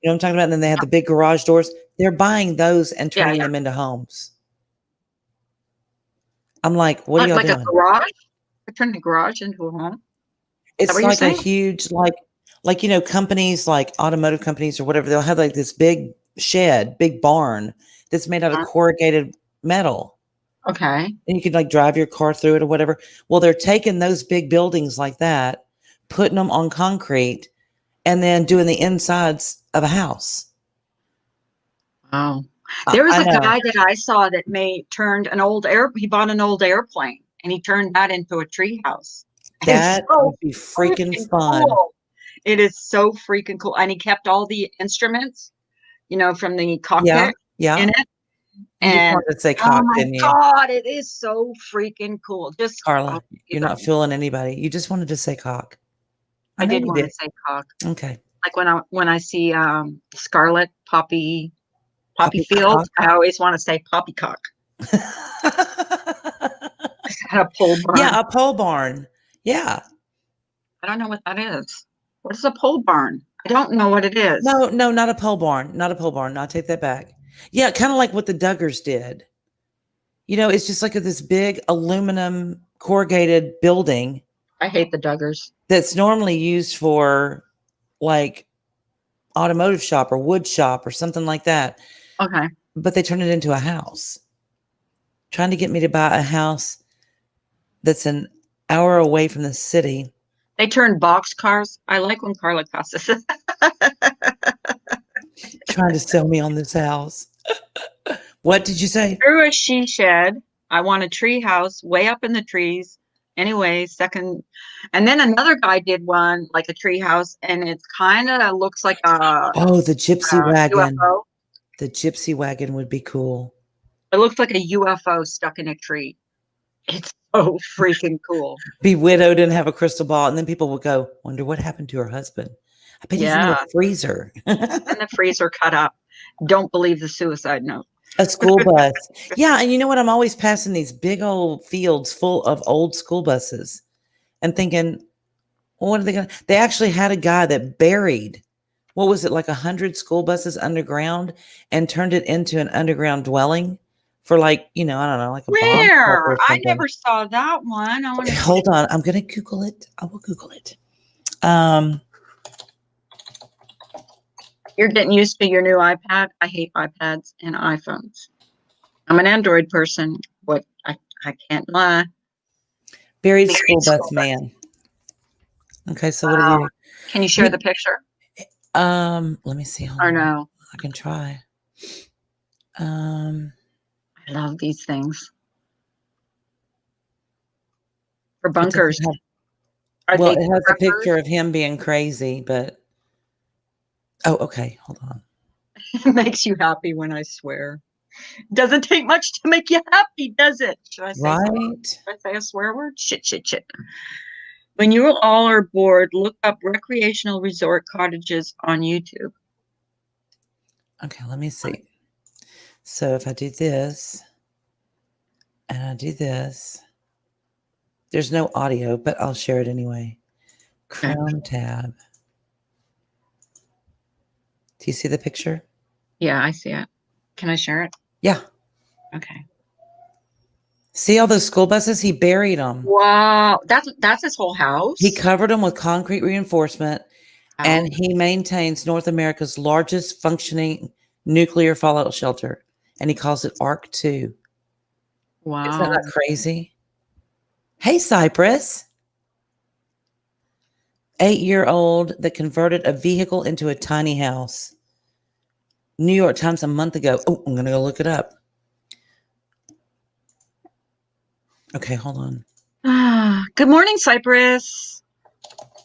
You know what I'm talking about? And then they have the big garage doors. They're buying those and turning them into homes. I'm like, what are y'all doing? Like a garage? They're turning a garage into a home? It's like a huge, like, you know, companies like automotive companies or whatever, they'll have like this big shed, big barn that's made out of corrugated metal. Okay. And you could like drive your car through it or whatever. Well, they're taking those big buildings like that, putting them on concrete, and then doing the insides of a house. Wow. There was I a know guy that I saw that he bought an old airplane and he turned that into a tree house. It's that so would be freaking freaking fun. cool. It is so freaking cool. And he kept all the instruments, from the Yeah, cockpit yeah. in it. You just And wanted to say oh cock, my didn't you, God, it is so freaking cool. Just Carla? you You're know, not fooling anybody. You just wanted to say cock. I I know did you want to did. say cock. Okay. Like when I see Scarlet Poppy Field, Poppycock. I always want to say poppycock. At a pole barn. Yeah, a pole barn. Yeah. I don't know what that is. What is a pole barn? I don't know what it is. No, no, not a pole barn. Not a pole barn. No, I take that back. Yeah, kind of like what the Duggars did. It's just like this big aluminum corrugated building I hate the Duggars. that's normally used for like automotive shop or wood shop or something like that. Okay. But they turned it into a house. Trying to get me to buy a house that's an hour away from the city. They turn box cars. I like when Carla cusses. Trying to sell me on this house. What did you say? Through a she shed. I want a tree house way up in the trees. Anyway, second. And then another guy did one like a tree house, and it kind of looks like a Oh, the gypsy wagon. UFO. The gypsy wagon would be cool. It looks like a UFO stuck in a tree. It's so freaking cool. Be widowed and have a crystal ball. And then people will go, wonder what happened to her husband. I bet he's in the freezer. And the freezer cut up. Don't believe the suicide note. A school bus. Yeah. And you know what? I'm always passing these big old fields full of old school buses and thinking, well, what are they going to? They actually had a guy that buried, what was it, like 100 school buses underground and turned it into an underground dwelling for like, I don't know, like a bomb shelter Where? or I something. never saw that one. I want Okay, to hold on. I'm going to Google it. I will Google it. You're getting used to your new iPad. I hate iPads and iPhones. I'm an Android person, but I can't lie. Buried school bus man. Okay, so what do you? Can you share the picture? Let me see. Hold Or on. no? I can try. I love these things. For bunkers. Well, it has a picture of him being crazy, but oh, okay. Hold on. It makes you happy when I swear. Doesn't take much to make you happy, does it? Should I say Right? Should I say a swear word? Shit. When you all are bored, look up recreational resort cottages on YouTube. Okay, let me see. So if I do this and I do this, there's no audio, but I'll share it anyway. Chrome tab. Do you see the picture? Yeah, I see it. Can I share it? Yeah. Okay. See all those school buses? He buried them. Wow, that's his whole house. He covered them with concrete reinforcement, and he maintains North America's largest functioning nuclear fallout shelter, and he calls it ARC 2. Wow. Isn't that crazy? Hey, Cypress. 8-year-old that converted a vehicle into a tiny house. New York Times a month ago. Oh, I'm going to go look it up. Okay, hold on. Good morning, Cypress.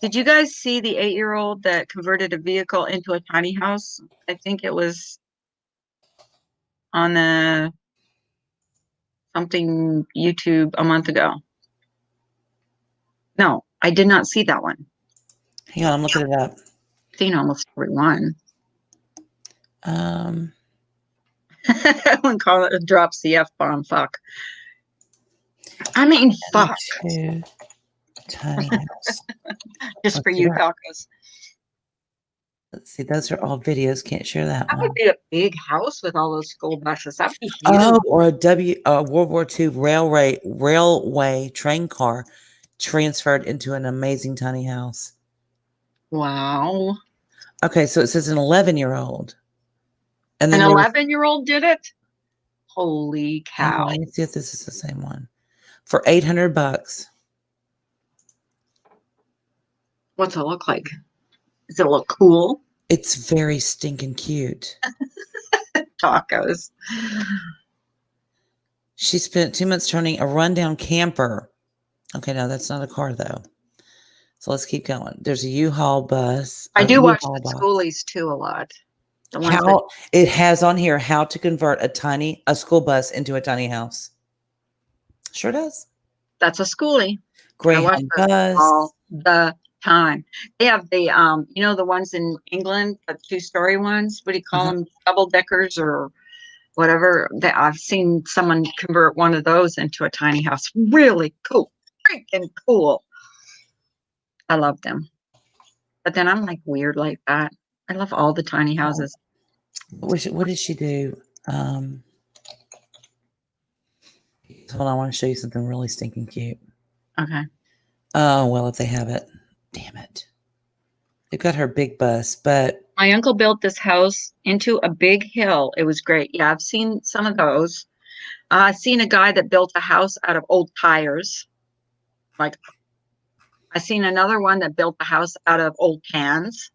Did you guys see the 8-year-old that converted a vehicle into a tiny house? I think it was on the something YouTube a month ago. No, I did not see that one. Hang on, I'm looking it up. I've seen almost every one. When Carla drops the F-bomb, fuck. I mean, fuck. Tiny house. Just for you, tacos. Let's see, those are all videos. Can't share that That one. would be a big house with all those school buses. That'd be huge. Oh, or a World War II railway train car transferred into an amazing tiny house. Wow. Okay, so it says an 11-year-old. And then An 11-year-old did it? Holy cow. Let me see if this is the same one. For $800. What's it look like? Does it look cool? It's very stinking cute. tacos. She spent 2 months turning a rundown camper. Okay, no, that's not a car though. So let's keep going. There's a U-Haul bus. I a do watch U-Haul the box. schoolies too a lot. The ones that, How it has on here how to convert a school bus into a tiny house. Sure does. that's a schoolie. I watch Greyhound those bus. all the time. They have the you know, the ones in England, the 2-story ones. What do you call them? Double deckers or whatever. That I've seen someone convert one of those into a tiny house. Really cool. Freaking cool. I love them. But then I'm like weird like that. I love all the tiny houses. What did she do? Hold on, I want to show you something really stinking cute. Okay. Oh, well, if they have it. Damn it. They've got her big bus, but My uncle built this house into a big hill. It was great. Yeah, I've seen some of those. I've seen a guy that built a house out of old tires. Like, I seen another one that built a house out of old cans.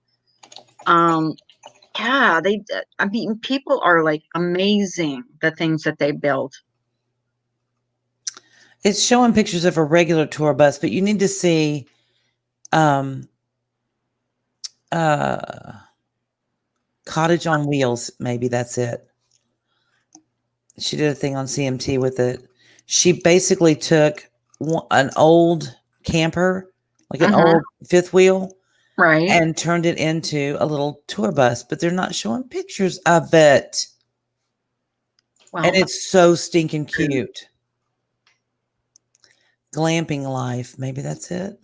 Yeah, I mean, people are like amazing, the things that they build. it's showing pictures of a regular tour bus, but you need to see Cottage on Wheels. Maybe that's it. She did a thing on CMT with it. She basically took an old camper, like an old fifth wheel, Right. and turned it into a little tour bus, but they're not showing pictures of it. Well, And it's so stinking cute. Glamping life. Maybe that's it.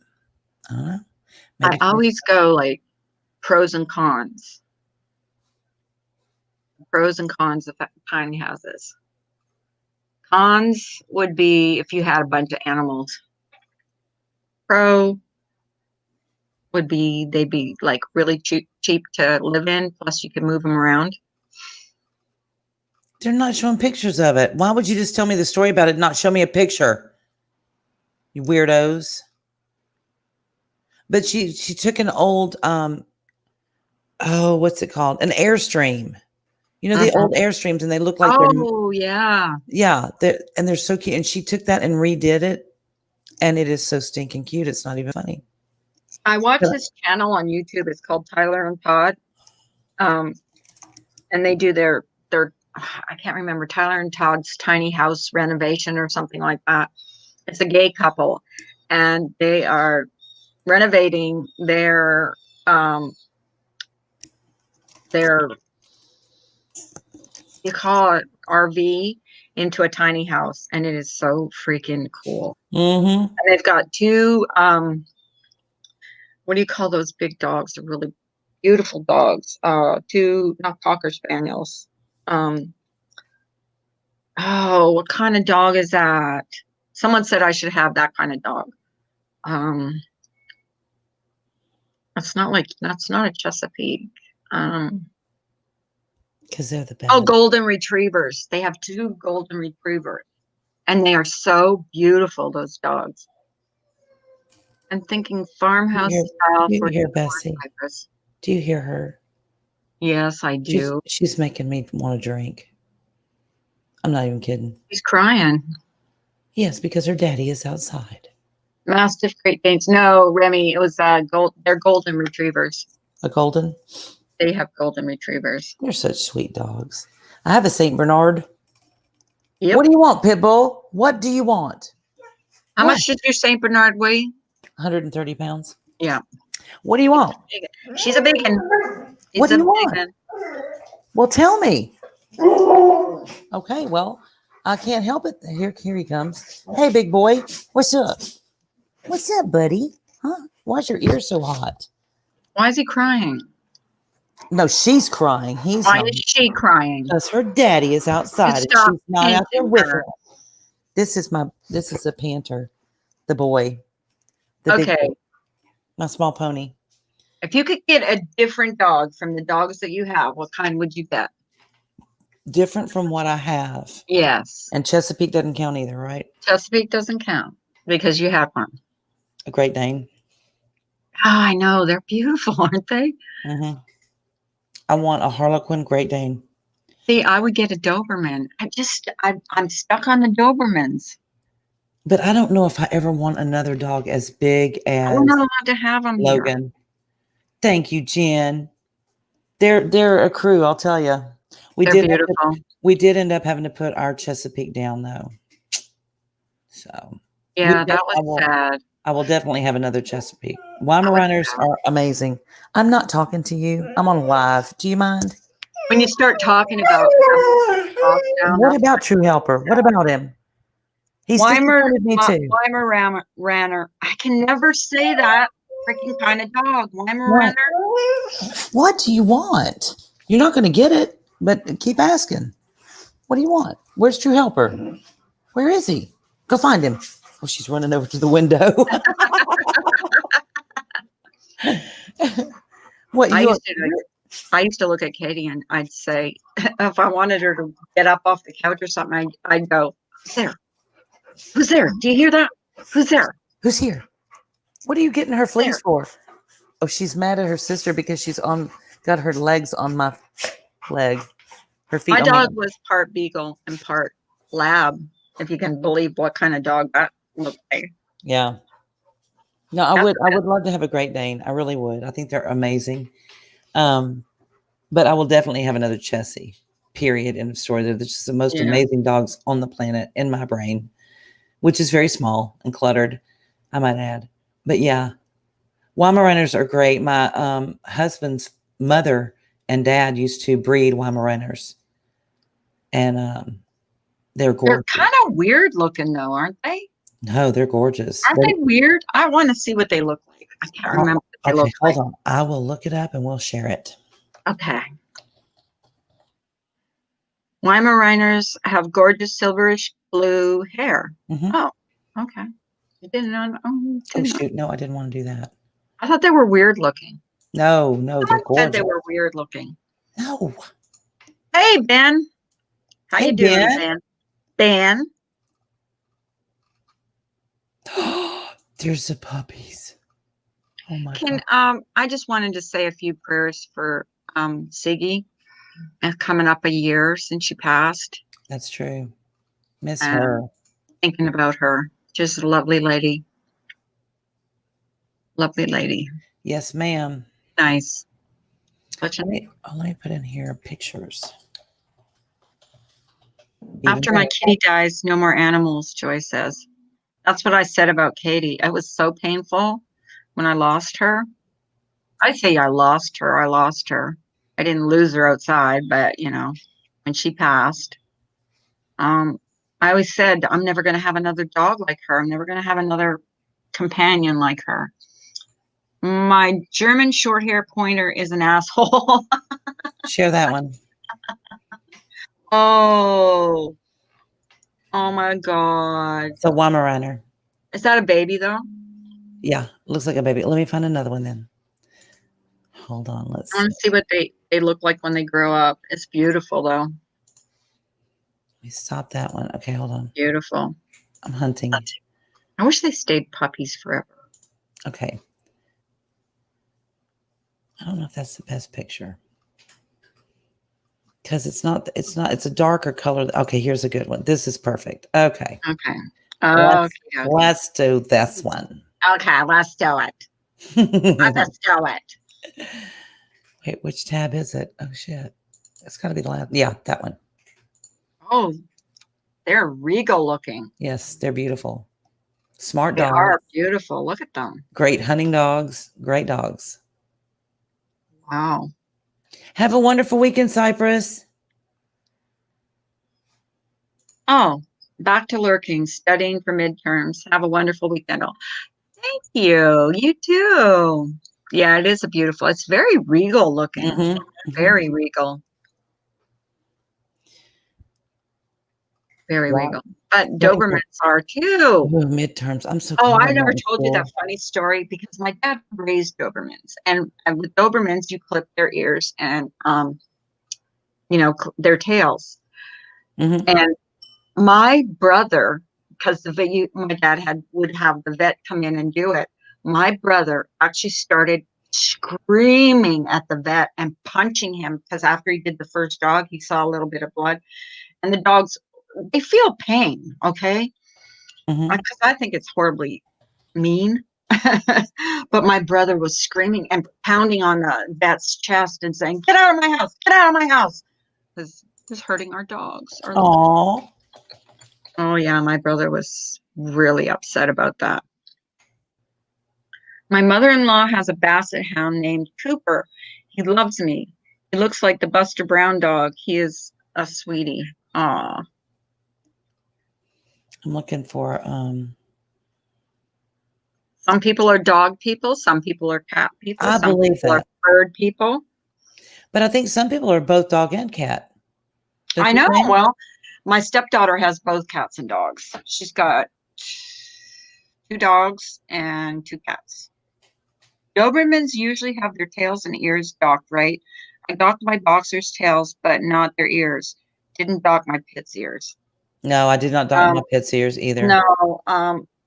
I don't know. Maybe I always go like pros and cons. Pros and cons of tiny houses. Cons would be if you had a bunch of animals. Pro would be they'd be like really cheap to live in. Plus, you can move them around. they're not showing pictures of it. Why would you just tell me the story about it and not show me a picture? You weirdos. But she took an old what's it called? An Airstream. You know, the old Airstreams, and they look like they're so cute. And she took that and redid it, and it is so stinking cute. It's not even funny. I watch this channel on YouTube. It's called Tyler and Todd, and they do their I can't remember, Tyler and Todd's tiny house renovation or something like that. It's a gay couple, and they are renovating their you call it RV into a tiny house, and it is so freaking cool. Mm-hmm. And they've got 2 what do you call those big dogs? They're really beautiful dogs. 2 not Cocker Spaniels. Oh, what kind of dog is that? Someone said I should have that kind of dog. That's not a Chesapeake. Because they're the best. Oh, golden retrievers. They have 2 golden retrievers, and they are so beautiful, those dogs. I'm thinking farmhouse style. Do you for hear Bessie? Do you hear her? Yes, I do. She's making me want to drink. I'm not even kidding. She's crying. Yes, because her daddy is outside. Mastiff Great Danes. No, Remy, it was they're golden retrievers. A golden? They have golden retrievers. They're such sweet dogs. I have a Saint Bernard. Yep. What do you want, Pitbull? What do you want? How much did your Saint Bernard weigh? 130 pounds. Yeah. What do you want? She's a big one. What do you want? Well, tell me. Okay, well, I can't help it. Here he comes. Hey, big boy. What's up? What's up, buddy? Huh? Why's your ear so hot? Why is he crying? No, she's crying. Why is she crying? Because her daddy is outside and she's not out there with her. This is a Panther, the boy. The big boy, my small pony. If you could get a different dog from the dogs that you have, what kind would you get? Different from what I have. Yes. And Chesapeake doesn't count either, right? Chesapeake doesn't count because you have one. A Great Dane. Oh, I know. They're beautiful, aren't they? Mm-hmm. I want a Harlequin Great Dane. See, I would get a Doberman. I'm stuck on the Dobermans. But I don't know if I ever want another dog as big We're as not allowed to have them here. Logan. Thank you, Jen. They're a crew, I'll tell you. They're beautiful. We did end up having to put our Chesapeake down though. So Yeah, that was sad. I will definitely have another Chesapeake. Weimaraners are amazing. I'm not talking to you. I'm on live. Do you mind? When you start talking about What about True Helper? What about him? He's disappointed me too. Weimaraner. I can never say that freaking kind of dog. Weimaraner. What do you want? You're not going to get it, but keep asking. What do you want? Where's True Helper? Where is he? Go find him. Oh, she's running over to the window. What I used to look at Katie and I'd say, if I wanted her to get up off the couch or something, I'd go, "Who's there? Who's there? Do you hear that? Who's there? Who's here? What are you getting her fleas for?" Oh, she's mad at her sister because she's got her legs on my leg. Her feet. My dog was part beagle and part lab, if you can believe what kind of dog that looked like. Yeah. No, I would love to have a Great Dane. I really would. I think they're amazing. But I will definitely have another Chessie. Period. End of story. They're just the most amazing dogs on the planet in my brain, which is very small and cluttered, I might add. But yeah, Weimaraners are great. My husband's mother and dad used to breed Weimaraners, and they're gorgeous. They're kind of weird looking, though, aren't they? No, they're gorgeous. Aren't they weird? I want to see what they look like. I can't remember what they look like. Hold on. I will look it up and we'll share it. Okay. Weimaraners have gorgeous silverish blue hair. Mm-hmm. Oh, okay. I didn't know. Oh, shoot. No, I didn't want to do that. I thought they were weird looking. No, they're gorgeous. Said they were weird looking. No. Hey, Ben. How you doing, Ben? Ben. There's the puppies. Oh my God. I just wanted to say a few prayers for Siggy. Coming up a year since she passed. That's true. Miss her. Thinking about her. Just a lovely lady. Lovely lady. Yes, ma'am. Nice. Let me put in here pictures. After my kitty dies, no more animals, Joy says. That's what I said about Katie. It was so painful when I lost her. I say I lost her. I didn't lose her outside, but when she passed, I always said, I'm never going to have another dog like her. I'm never going to have another companion like her. My German short hair pointer is an asshole. Share that one. Oh my God. It's a Weimaraner. Is that a baby though? Yeah, looks like a baby. Let me find another one then. Hold on. I want to see what they look like when they grow up. It's beautiful though. Let me stop that one. Okay, hold on. Beautiful. I'm hunting. I wish they stayed puppies forever. Okay. I don't know if that's the best picture. Because it's a darker color. Okay, here's a good one. This is perfect. Okay. Okay. Let's do this one. Okay, let's do it. Let's do it. Wait, which tab is it? Oh shit. It's gotta be the last. Yeah, that one. Oh, they're regal looking. Yes, they're beautiful. Smart dogs. They are beautiful. Look at them. Great hunting dogs. Great dogs. Wow. Have a wonderful week in Cyprus. Oh, back to lurking, studying for midterms. Have a wonderful weekend. Thank you. You too. Yeah, it is it's very regal looking. Mm-hmm. Very regal. Very regal. But Dobermans are too. Oh, midterms. I'm so. Oh, I never told you that funny story because my dad raised Dobermans, and with Dobermans, you clip their ears and their tails. Mm-hmm. And my brother, because my dad would have the vet come in and do it. My brother actually started screaming at the vet and punching him because after he did the first dog, he saw a little bit of blood. And the dogs, they feel pain, okay? Mhm. Because I think it's horribly mean. But my brother was screaming and pounding on the vet's chest and saying, "Get out of my house! Get out of my house!" Because it's hurting our dogs. Aw. Oh, yeah, my brother was really upset about that. My mother-in-law has a basset hound named Cooper. He loves me. He looks like the Buster Brown dog. He is a sweetie. Aw. I'm looking for Some people are dog people. Some people are cat people. I Some believe people are that. bird people. But I think some people are both dog and cat. Don't I you know. think? Well, my stepdaughter has both cats and dogs. She's got 2 dogs and 2 cats. Dobermans usually have their tails and ears docked, right? I docked my boxers' tails, but not their ears. Didn't dock my pit's ears. No, I did not dog my pet's ears either. No,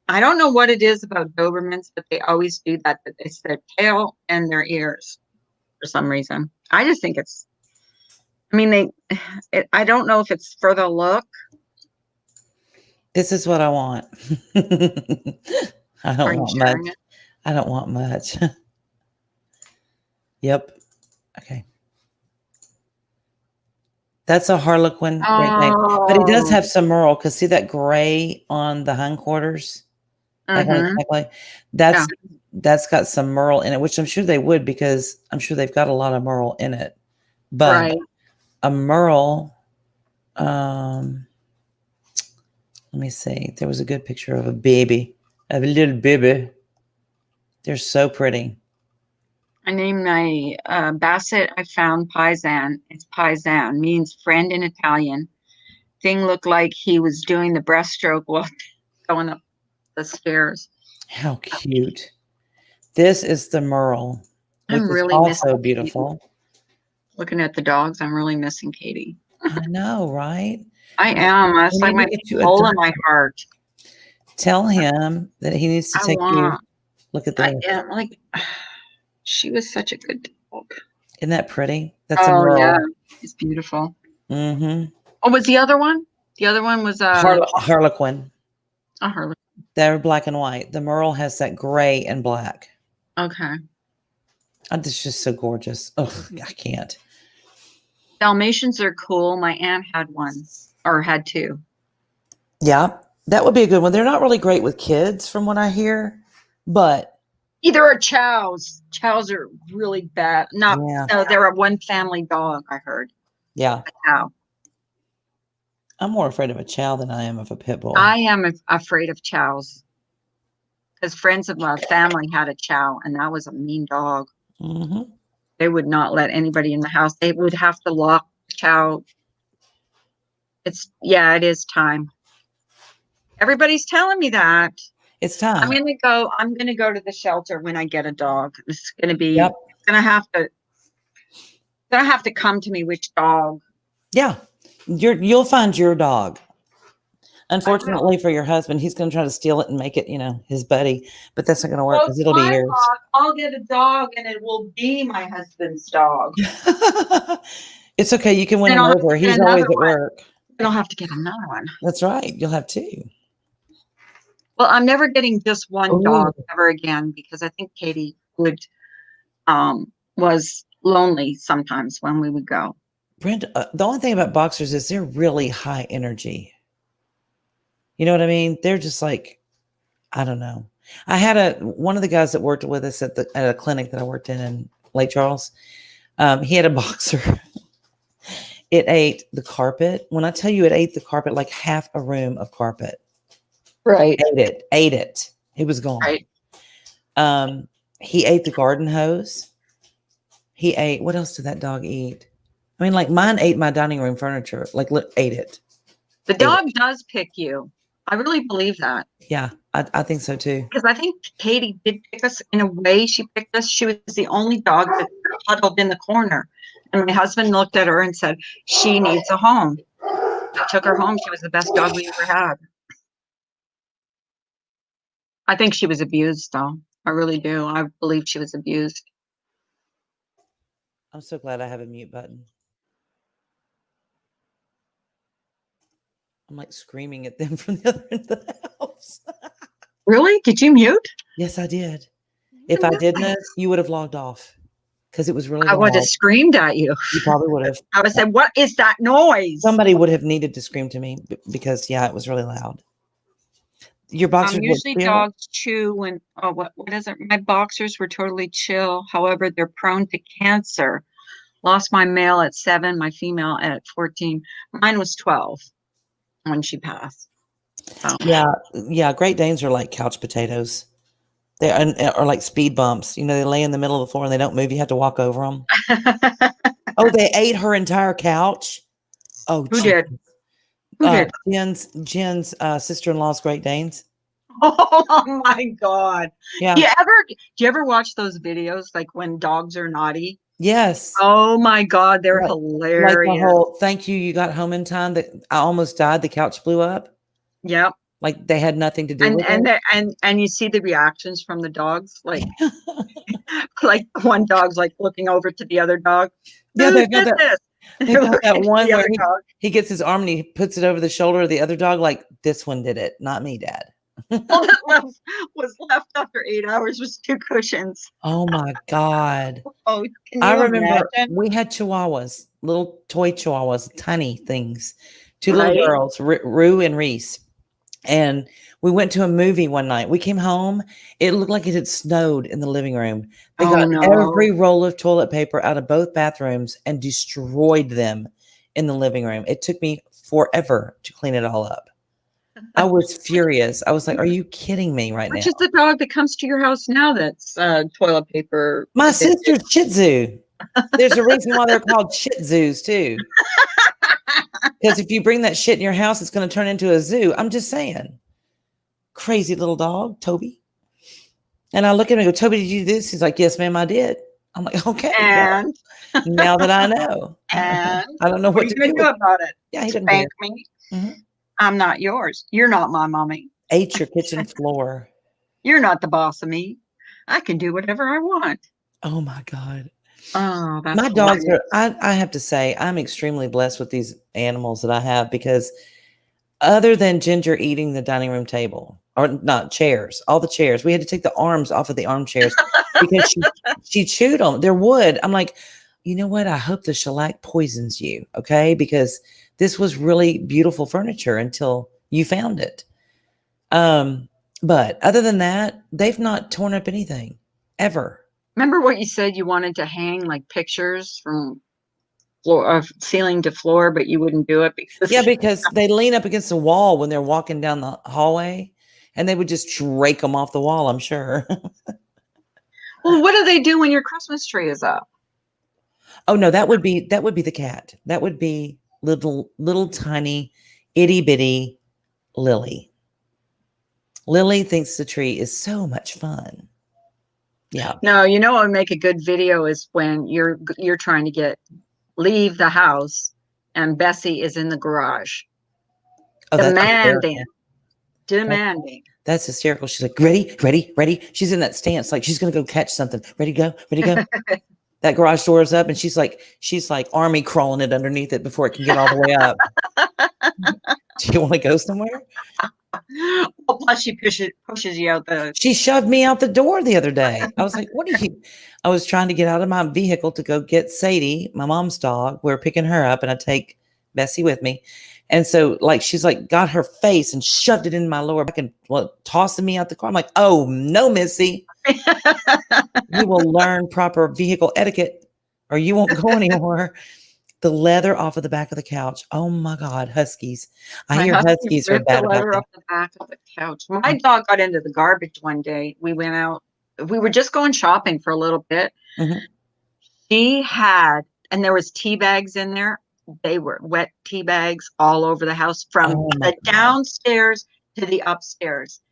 I don't know what it is about Dobermans, but they always do that. That it's their tail and their ears for some reason. I just think it's. I mean, I don't know if it's for the look. This is what I want. I Are don't you want much. sharing it? I don't want much. Yep. Okay. That's a Harlequin Great Dane. But he does Oh. have some merle because see that gray on the hindquarters? That one Mhm. exactly. That's got some merle in it, which I'm sure they would because I'm sure they've got a lot of merle in it. But Right. a merle, let me see. There was a good picture of a baby, of a little baby. They're so pretty. I named my Basset. I found Paisan. It's Paisan, means friend in Italian. Thing looked like he was doing the breaststroke while going up the stairs. How cute. This is the merle, which I'm is really also missing beautiful. Katie. Looking at the dogs, I'm really missing Katie. I know, right? I am. That's We like need my to get you a hole dog. in my heart. Tell him that he needs to I take you. want. Look at I this. am like. She was such a good dog. Isn't that pretty? That's a Oh yeah, merle. it's beautiful. Mm-hmm. Oh, was the other one? The other one was Harlequin. a Harley. They're black and white. The merle has that gray and black. Okay. It's just so gorgeous. Ugh, I can't. Dalmatians are cool. My aunt had one or had 2. Yeah, that would be a good one. They're not really great with kids, from what I hear, but Either are chows. Chows are really bad. Not yeah, no, they're a one family dog. I heard yeah. a chow. I'm more afraid of a chow than I am of a pit bull. I am afraid of chows because friends of my family had a chow, and that was a mean dog. Mm-hmm. They would not let anybody in the house. They would have to lock the chow. It is time. Everybody's telling me that. It's time. I'm gonna go to the shelter when I get a dog. It's gonna be Yep. gonna have to come to me which dog. Yeah, you'll find your dog. Unfortunately for your husband, he's going to try to steal it and make it, his buddy. But that's not going to work because it'll be yours. Dog. I'll get a dog, and it will be my husband's dog. It's okay. You can win Then him I'll have to over. get He's always another at one. work. Then I'll have to get another one. That's right. You'll have 2. Well, I'm never getting just one Ooh. dog ever again because I think Katie was lonely sometimes when we would go. Brenda, the only thing about boxers is they're really high energy. You know what I mean? They're just like, I don't know. I had one of the guys that worked with us at a clinic that I worked in Lake Charles. He had a boxer. It ate the carpet. When I tell you it ate the carpet, like half a room of carpet. Right. Ate it. It was gone. Right. He ate the garden hose. He ate, what else did that dog eat? I mean, like mine ate my dining room furniture, ate it. The dog does pick you. I really believe that. Yeah, I think so too. Because I think Katie did pick us in a way. She picked us. She was the only dog that huddled in the corner. And my husband looked at her and said, she needs a home. I took her home. She was the best dog we ever had. I think she was abused, though. I really do. I believe she was abused. I'm so glad I have a mute button. I'm like screaming at them from the other end of the house. Really? Did you mute? Yes, I did. If I didn't, you would have logged off because it was really I would have loud. screamed at you. You probably would have. I would have said, "What is that noise?" Somebody would have needed to scream to me because, yeah, it was really loud. Your boxers were Usually chill? dogs chew when, oh, what is it? My boxers were totally chill. However, they're prone to cancer. Lost my male at 7, my female at 14. Mine was 12 when she passed. So. Yeah. Great Danes are like couch potatoes. They are like speed bumps. You know, they lay in the middle of the floor and they don't move. You have to walk over them. Oh, they ate her entire couch. Oh, Who did? Who did? Jen's sister-in-law's Great Danes. Oh my God. Yeah. Do you ever watch those videos like when dogs are naughty? Yes. Oh my God, they're Like hilarious. the whole thank you got home in time that I almost died, the couch blew up. Yep. Like they had nothing to do with it. And you see the reactions from the dogs, like like one dog's like looking over to the other dog. Yeah, Who did this? They got that one The where other dog. he gets his arm and he puts it over the shoulder of the other dog, like this one did it, not me, Dad. All that was left after 8 hours was 2 cushions. Oh my God. Oh, can you I remember imagine? we had chihuahuas, little toy chihuahuas, tiny things, 2 Right. little girls, Rue and Reese. And we went to a movie one night. We came home. It looked like it had snowed in the living room. They got every roll of toilet paper out of both bathrooms and destroyed them in the living room. It took me forever to clean it all up. I was furious. I was like, are you kidding me right now? Which is the dog that comes to your house now that's toilet paper? My sister's Shih Tzu. There's a reason why they're called Shih Tzus too. Because if you bring that shit in your house, it's going to turn into a zoo. I'm just saying. Crazy little dog, Toby. And I look at him and go, Toby, did you do this? He's like, yes, ma'am, I did. I'm like, okay. And well, now that I know. And I don't know what to do about it. Yeah, he didn't spank me. Mhm. I'm not yours. You're not my mommy. Ate your kitchen floor. You're not the boss of me. I can do whatever I want. Oh my God. Oh, that's my dogs are, I have to say, I'm extremely blessed with these animals that I have because other than Ginger eating the dining room table, or not chairs, all the chairs, we had to take the arms off of the armchairs because she chewed them. They're wood. I'm like, you know what? I hope the shellac poisons you. Okay. Because this was really beautiful furniture until you found it. But other than that, they've not torn up anything ever. Remember what you said you wanted to hang like pictures from floor, ceiling to floor, but you wouldn't do it because they lean up against the wall when they're walking down the hallway, and they would just rake them off the wall. I'm sure. Well, what do they do when your Christmas tree is up? Oh no, that would be the cat. That would be little tiny itty bitty Lily. Lily thinks the tree is so much fun. Yeah. No, you know what would make a good video is when you're trying to leave the house and Bessie is in the garage. Oh, demanding. That's hysterical. She's like, ready. She's in that stance, like she's gonna go catch something. Ready to go. That garage door is up and she's like army crawling it underneath it before it can get all the way up. Do you want to go somewhere? Well, plus she pushes you out She shoved me out the door the other day. I was like, what are you? I was trying to get out of my vehicle to go get Sadie, my mom's dog. We were picking her up and I take Bessie with me. And so she's got her face and shoved it in my lower back and tossing me out the car. I'm like, oh no, Missy. You will learn proper vehicle etiquette or you won't go anywhere. The leather off of the back of the couch. Oh my God, huskies. I hear huskies are bad about leather off the back of the couch. My dog got into the garbage one day. We went out. We were just going shopping for a little bit. Mm-hmm. She had, and there was tea bags in there. They were wet tea bags all over the house from the downstairs to the upstairs.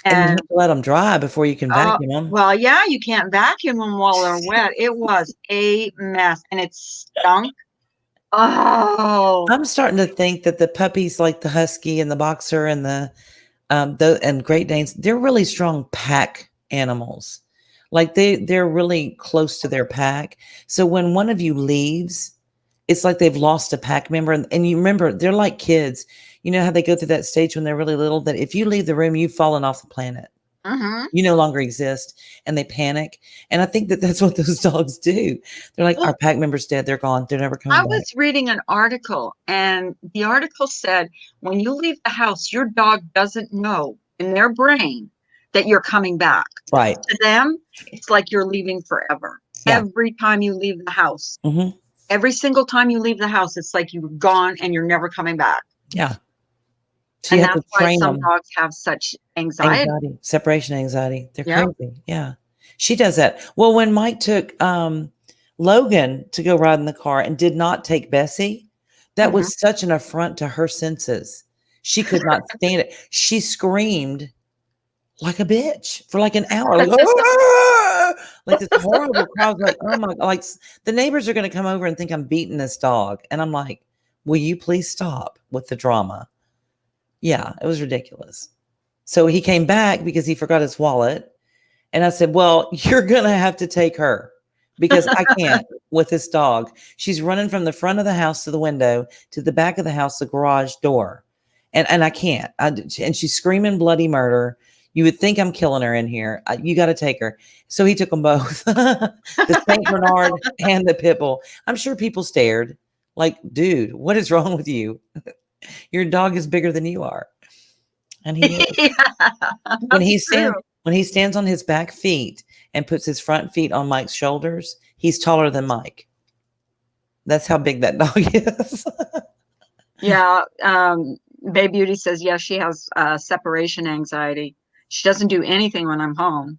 And you have to let them dry before you can vacuum them. Well, yeah, you can't vacuum them while they're wet. It was a mess and it stunk. Oh, I'm starting to think that the puppies like the husky and the boxer and the and Great Danes, they're really strong pack animals. Like they're really close to their pack. So when one of you leaves, it's like they've lost a pack member. And you remember, they're like kids. You know how they go through that stage when they're really little, that if you leave the room, you've fallen off the planet. Mm-hmm. You no longer exist, and they panic. And I think that that's what those dogs do. They're like, our pack member's dead. They're gone. They're never coming I back. was reading an article, and the article said when you leave the house, your dog doesn't know in their brain that you're coming back. Right. To them, it's like you're leaving forever. Yeah. Every time you leave the house, Mm-hmm. every single time you leave the house, it's like you're gone and you're never coming back. Yeah. So And you have that's to why train some them. dogs have such anxiety. Separation anxiety. They're Yeah. crazy. Yeah. She does that. Well, when Mike took Logan to go ride in the car and did not take Bessie, that was such an affront to her senses. She could not stand it. She screamed like a bitch for like an hour. Like, "Ah!" Like this horrible crowd. Like, oh my, like the neighbors are going to come over and think I'm beating this dog. And I'm like, will you please stop with the drama? Yeah, it was ridiculous. So he came back because he forgot his wallet. And I said, well, you're going to have to take her because I can't with this dog. She's running from the front of the house to the window to the back of the house, the garage door. And I can't. And she's screaming bloody murder. You would think I'm killing her in here. You got to take her. So he took them both, the St. Bernard and the pit bull. I'm sure people stared like, dude, what is wrong with you? Your dog is bigger than you are. And he is. Yeah, when he true. stands on his back feet and puts his front feet on Mike's shoulders, he's taller than Mike. That's how big that dog is. Yeah. Bay Beauty says, yes, she has separation anxiety. She doesn't do anything when I'm home.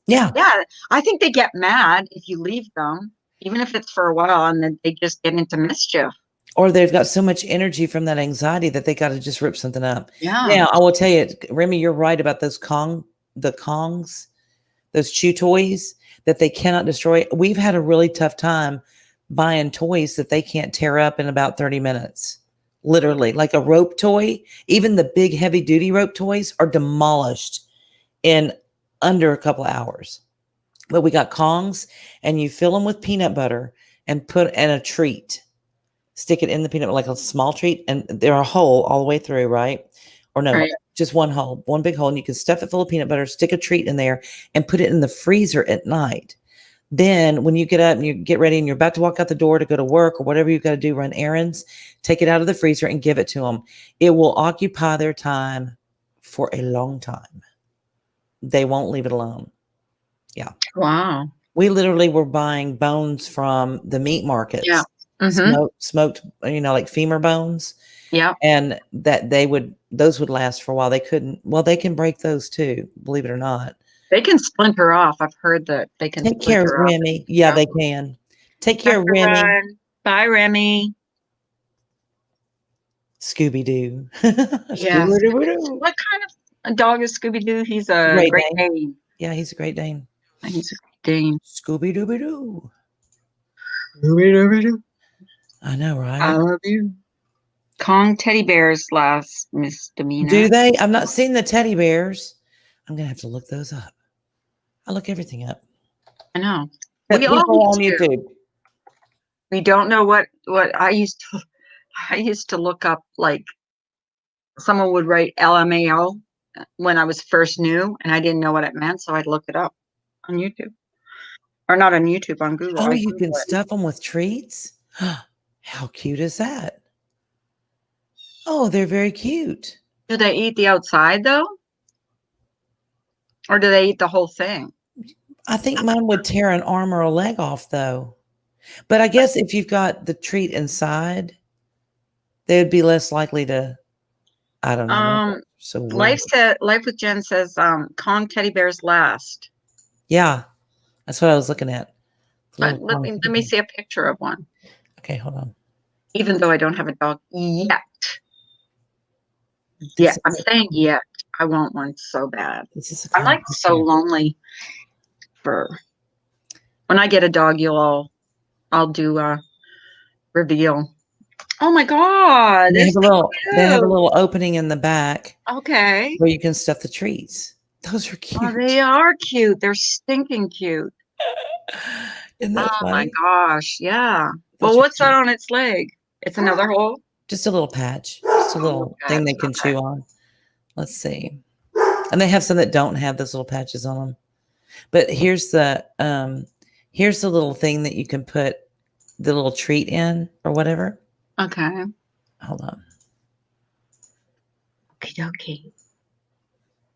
Yeah. Yeah. I think they get mad if you leave them, even if it's for a while, and then they just get into mischief. Or they've got so much energy from that anxiety that they got to just rip something up. Yeah. Now, I will tell you, Remy, you're right about those Kongs, those chew toys that they cannot destroy. We've had a really tough time buying toys that they can't tear up in about 30 minutes. Literally, like a rope toy, even the big heavy duty rope toys are demolished in under a couple of hours. But we got Kongs, and you fill them with peanut butter and put in a treat. Stick it in the peanut butter, like a small treat, and they're a hole all the way through, right? Or no, Right. just one hole, one big hole, and you can stuff it full of peanut butter, stick a treat in there, and put it in the freezer at night. Then when you get up and you get ready and you're about to walk out the door to go to work or whatever you've got to do, run errands, take it out of the freezer and give it to them. It will occupy their time for a long time. They won't leave it alone. Yeah. Wow. We literally were buying bones from the meat markets. Yeah. Mm-hmm. Smoked, like femur bones. Yeah. And that those would last for a while. They can break those too, believe it or not. They can splinter off. I've heard that they can Take care of splinter off. Remy. Yeah, they can. Take care of Remy. Run. Bye, Remy. Scooby-Doo. Yeah. Scooby-Doo. What kind of a dog is Scooby-Doo? He's a Great Dane. Yeah, he's a Great Dane. He's a Great Dane. Scooby-Dooby-Doo. Scooby-Dooby-Doo. I know, right? I love you. Kong teddy bears last, Miss Domina. Do they? I've not seen the teddy bears. I'm gonna have to look those up. I look everything up. I know. We all on YouTube. We don't know what I used to look up, like someone would write LMAO when I was first new, and I didn't know what it meant, so I'd look it up on YouTube. Or not on YouTube, on Google. Oh, you can stuff them with treats? How cute is that? Oh, they're very cute. Do they eat the outside though? Or do they eat the whole thing? I think mine would tear an arm or a leg off though. But I guess if you've got the treat inside, they would be less likely to, I don't know. So Life with Jen says Kong teddy bears last. Yeah. That's what I was looking at. Let me see a picture of one. Okay, hold on. Even though I don't have a dog yet. Yeah, I'm saying yet. I want one so bad. I'm like so lonely. When I get a dog, I'll do a reveal. Oh my God. They have a little opening in the back. Okay. Where you can stuff the treats. Those are Oh, cute. they are cute. They're stinking cute. Isn't that Oh my funny? gosh. Yeah. Well, Those are what's that cute. on its leg? It's another hole? Just a little patch, just a little Oh, thing they patch. can Okay. chew on. Let's see. And they have some that don't have those little patches on them. But here's the little thing that you can put the little treat in or whatever. Okay. Hold on. Okie dokie.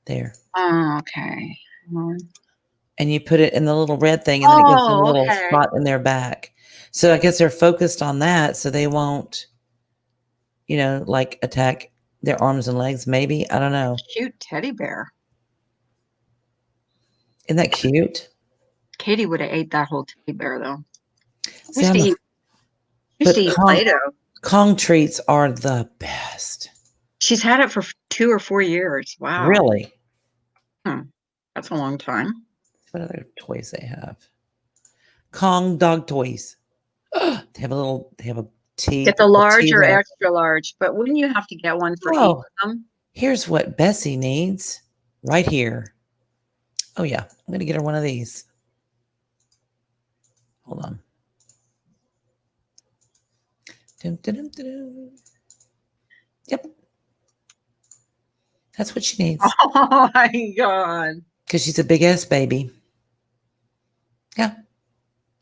There. Oh, okay. And you put it in the little red thing, and then it gives them a Oh, little okay. spot in their back. So I guess they're focused on that, so they won't, like attack their arms and legs. Maybe, I don't know. Cute teddy bear. Isn't that cute? Katie would have ate that whole teddy bear though. See, I'm Used but to eat Kong, Play-Doh. Kong treats are the best. She's had it for 2 or 4 years. Wow. Really? That's a long time. What other toys they have? Kong dog toys. They have a tea. Get the large or T-Rex. extra large, but wouldn't you have to get one for each Oh. of them? Here's what Bessie needs right here. Oh, yeah. I'm going to get her one of these. Hold on. Dun, dun, dun, dun, dun. Yep. That's what she needs. Oh my God. Because she's a big ass baby. Yeah.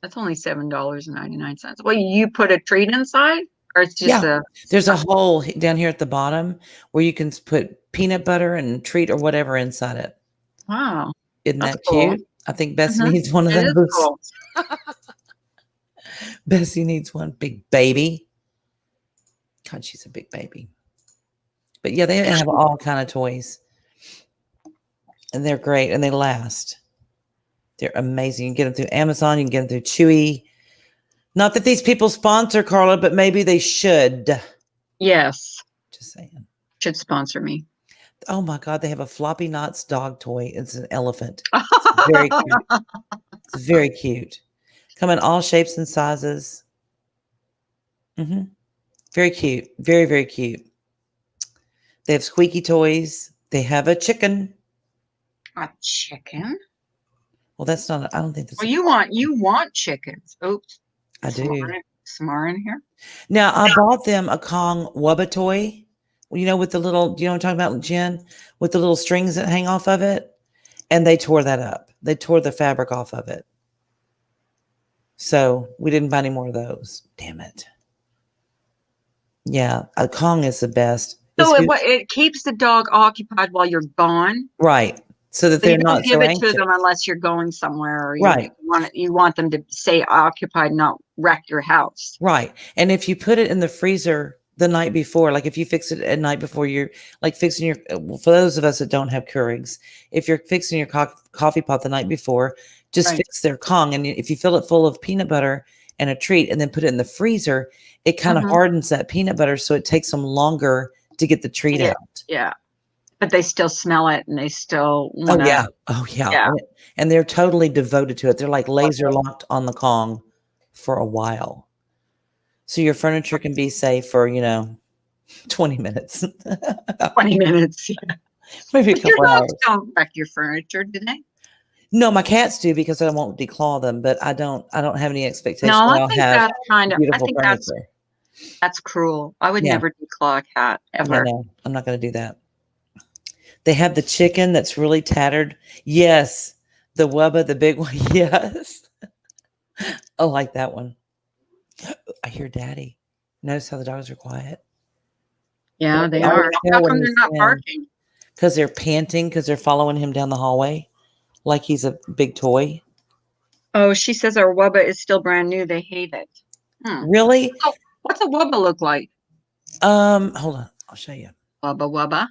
That's only $7.99. Well, you put a treat inside, or it's just Yeah. There's a hole down here at the bottom where you can put peanut butter and treat or whatever inside it. Wow. Isn't That's that cool. cute? I think Bessie Mhm. needs one of It is those. cool. Bessie needs one. Big baby. God, she's a big baby. But yeah, they have all kind of toys. And they're great and they last. They're amazing. You can get them through Amazon. You can get them through Chewy. Not that these people sponsor Carla, but maybe they should. Yes. Just saying. Should sponsor me. Oh my God, they have a Floppy Knots dog toy. It's an elephant. It's very cute. It's very cute. Come in all shapes and sizes. Very cute. Very, very cute. They have squeaky toys. They have a chicken. A chicken? Well, that's not. I don't think that's. Well, you want chickens. Oops. I do. Smart in here. Now I bought them a Kong Wubba toy. With the little. Do you know what I'm talking about, Jen? With the little strings that hang off of it, and they tore that up. They tore the fabric off of it. So we didn't buy any more of those. Damn it. Yeah, a Kong is the best. So it keeps the dog occupied while you're gone. Right. So that So they're you don't not give so it anxious. to them unless you're going somewhere, or Right. you want them to stay occupied, not wreck your house. Right. And if you put it in the freezer the night before, like if you fix it at night before, you're like fixing your, for those of us that don't have Keurigs, if you're fixing your coffee pot the night before, just Right. fix their Kong. And if you fill it full of peanut butter and a treat and then put it in the freezer, it kind of hardens that peanut butter. So it takes them longer to get the treat out. Yeah. But they still smell it and they still want Oh, yeah. Oh, yeah. Yeah. And they're totally devoted to it. They're like laser locked on the Kong for a while. So your furniture can be safe for, 20 minutes. 20 minutes. Yeah. Maybe a But your couple dogs hours. don't wreck your furniture, do they? No, my cats do because I won't declaw them, but I don't have any expectation No, that I I'll think have that's kind of. I beautiful think furniture. that's cruel. I would Yeah. never declaw a cat Yeah, ever. no, I'm not going to do that. They have the chicken that's really tattered. Yes. The Wubba, the big one. Yes. I like that one. I hear Daddy. Notice how the dogs are quiet? Yeah, they I always are. tell How when come they're he's not in. barking? Because they're panting, because they're following him down the hallway like he's a big toy. Oh, she says our Wubba is still brand new. They hate it. Really? What's a Wubba look like? Hold on. I'll show you. Wubba.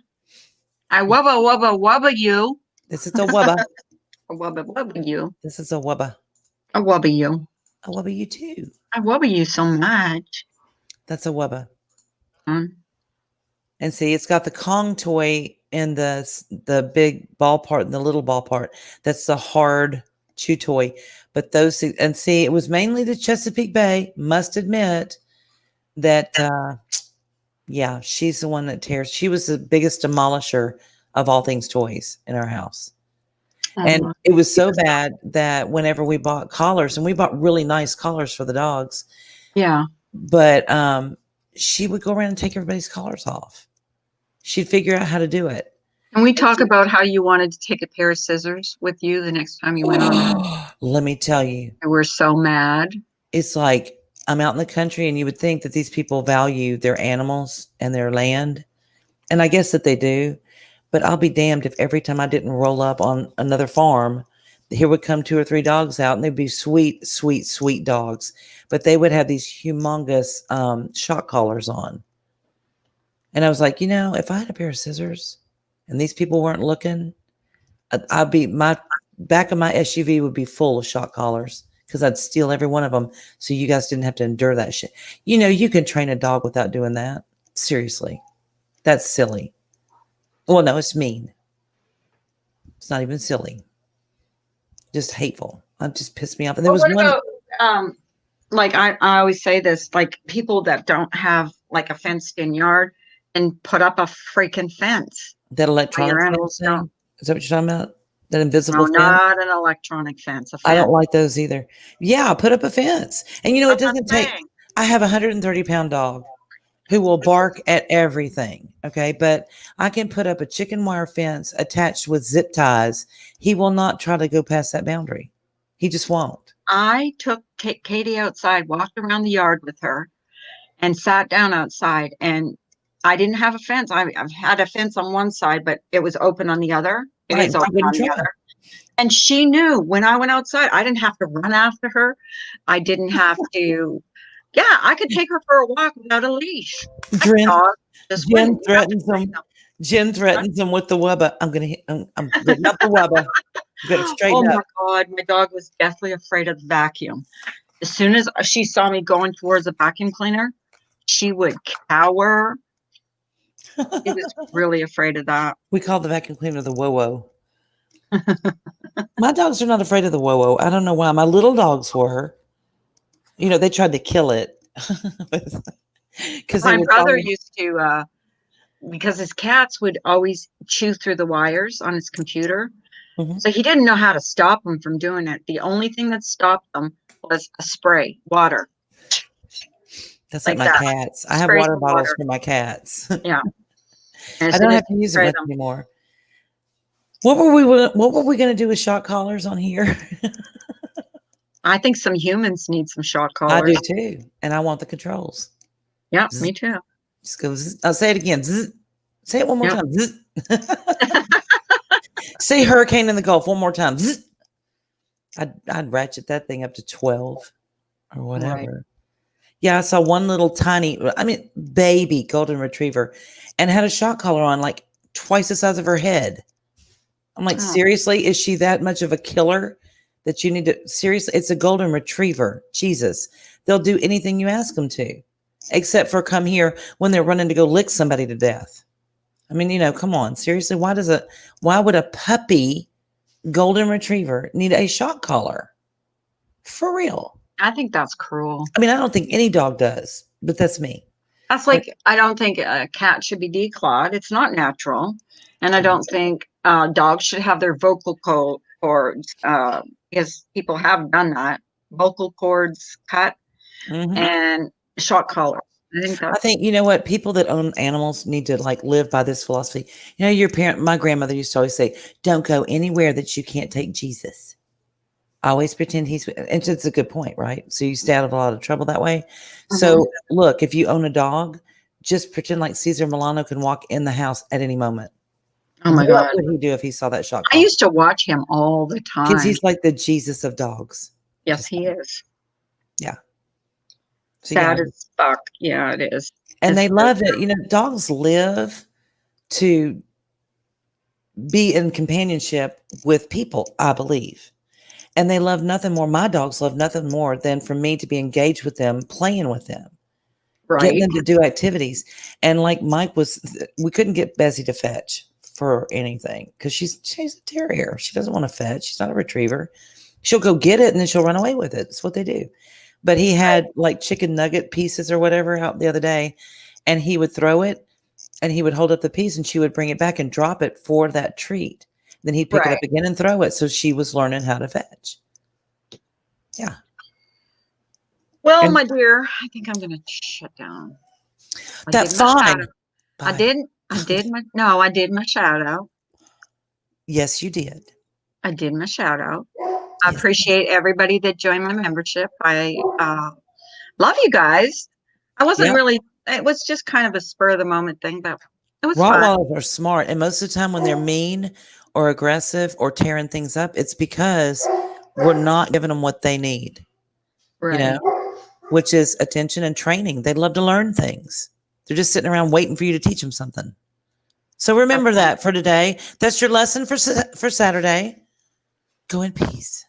I Wubba you. This is a Wubba. A Wubba you. This is a Wubba. A Wubba you. A Wubba you too. I Wubba you so much. That's a Wubba. Mm. And see, it's got the Kong toy in the big ball part and the little ball part. That's the hard chew toy. But those, and see, it was mainly the Chesapeake Bay, must admit that, she's the one that tears. She was the biggest demolisher of all things toys in our house. And it was so bad that whenever we bought collars, and we bought really nice collars for the dogs, Yeah. but she would go around and take everybody's collars off. She'd figure out how to do it. Can we talk about how you wanted to take a pair of scissors with you the next time you went on? Let me tell you. And we're so mad. It's like I'm out in the country, and you would think that these people value their animals and their land. And I guess that they do. But I'll be damned if every time I didn't roll up on another farm, here would come 2 or 3 dogs out, and they'd be sweet, sweet, sweet dogs. But they would have these humongous shock collars on. And I was like, if I had a pair of scissors and these people weren't looking, my back of my SUV would be full of shock collars because I'd steal every one of them. So you guys didn't have to endure that shit. You can train a dog without doing that. Seriously. That's silly. Well, no, it's mean. It's not even silly. Just hateful. It just pissed me off. And there was one. About, like I always say this, like people that don't have like a fenced-in yard and put up a freaking fence. That electronic fence thing? Is that what you're talking about? That invisible fence? No, not an electronic fence. A fence. I don't like those either. Yeah, put up a fence. And it doesn't take. I have a 130-pound dog who will bark at everything. Okay. But I can put up a chicken wire fence attached with zip ties. He will not try to go past that boundary. He just won't. I took Katie outside, walked around the yard with her, and sat down outside. And I didn't have a fence. I've had a fence on one side, but it was open on the other. It was open on the other. And she knew when I went outside, I didn't have to run after her. I didn't have to. Yeah, I could take her for a walk without a leach. Jen threatens them. Jen threatens them with the wubba. I'm getting up the wubba. I'm gonna straighten up. Oh my God, my dog was deathly afraid of the vacuum. As soon as she saw me going towards the vacuum cleaner, she would cower. She was really afraid of that. We call the vacuum cleaner the whoa-whoa. My dogs are not afraid of the whoa-whoa. I don't know why. My little dogs were. They tried to kill it. My brother used to, because his cats would always chew through the wires on his computer. Mm-hmm. So he didn't know how to stop them from doing it. The only thing that stopped them was a spray, water. That's like my cats. I have water bottles for my cats. Yeah. I don't have to use it anymore. What were we going to do with shock collars on here? I think some humans need some shock collars. I do too. And I want the controls. Yeah, me too. Just go, I'll say it again. Say it one more time. Say hurricane in the Gulf one more time. I'd ratchet that thing up to 12 or whatever. Right. Yeah, I saw one little tiny, baby golden retriever and had a shock collar on like twice the size of her head. I'm like, seriously? Is she that much of a killer that you need to, seriously? It's a golden retriever. Jesus. They'll do anything you ask them to, except for come here when they're running to go lick somebody to death. Come on, seriously. Why would a puppy golden retriever need a shock collar? For real. I think that's cruel. I don't think any dog does, but that's me. That's like, I don't think a cat should be declawed. It's not natural. And I don't think dogs should have their vocal cords, because people have done that. Vocal cords cut and shock collars. I think you know what, people that own animals need to live by this philosophy. My grandmother used to always say, don't go anywhere that you can't take Jesus. Always pretend he's, and it's a good point, right? So you stay out of a lot of trouble that way. So look, if you own a dog, just pretend like Caesar Milano can walk in the house at any moment. Oh my God. What would he do if he saw that shock? I used to watch him all the time. Because he's like the Jesus of dogs. Yes, he is. Yeah. So Sad as fuck. Yeah, it is. And they love it. Dogs live to be in companionship with people, I believe. And they love nothing more. My dogs love nothing more than for me to be engaged with them, playing with them, getting them to do activities. And like Mike we couldn't get Bessie to fetch for anything because she's a terrier. She doesn't want to fetch. She's not a retriever. She'll go get it and then she'll run away with it. That's what they do. But he had like chicken nugget pieces or whatever out the other day, and he would throw it and he would hold up the piece and she would bring it back and drop it for that treat. Then he'd pick it Right. up again and throw it. So she was learning how to fetch. Yeah. Well, And my dear, I think I'm going to shut down. I that's did my shout fine. out. Bye. I did my shout out. Yes, you did. I did my shout out. I Yes. appreciate everybody that joined my membership. I love you guys. I wasn't Yeah. really, it was just kind of a spur of the moment thing, but it was fun. Rottweilers are smart. And most of the time when they're mean or aggressive or tearing things up, it's because we're not giving them what they need, Right. you know, which is attention and training. They love to learn things. They're just sitting around waiting for you to teach them something. So remember that for today. That's your lesson for Saturday. Go in peace.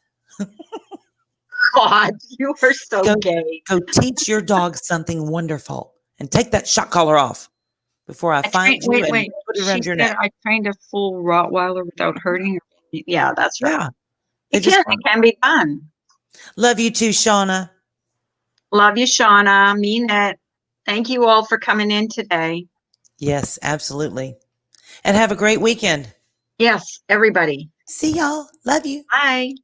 God, you are so Go- gay. Go teach your dog something wonderful and take that shock collar off before I find you and put it She around your said neck. I trained a full Rottweiler without hurting her. Yeah, that's right. Yeah. It It can be done. Love you too, Shauna. Love you, Shauna. Mean it. Thank you all for coming in today. Yes, absolutely. And have a great weekend. Yes, everybody. See y'all. Love you. Bye.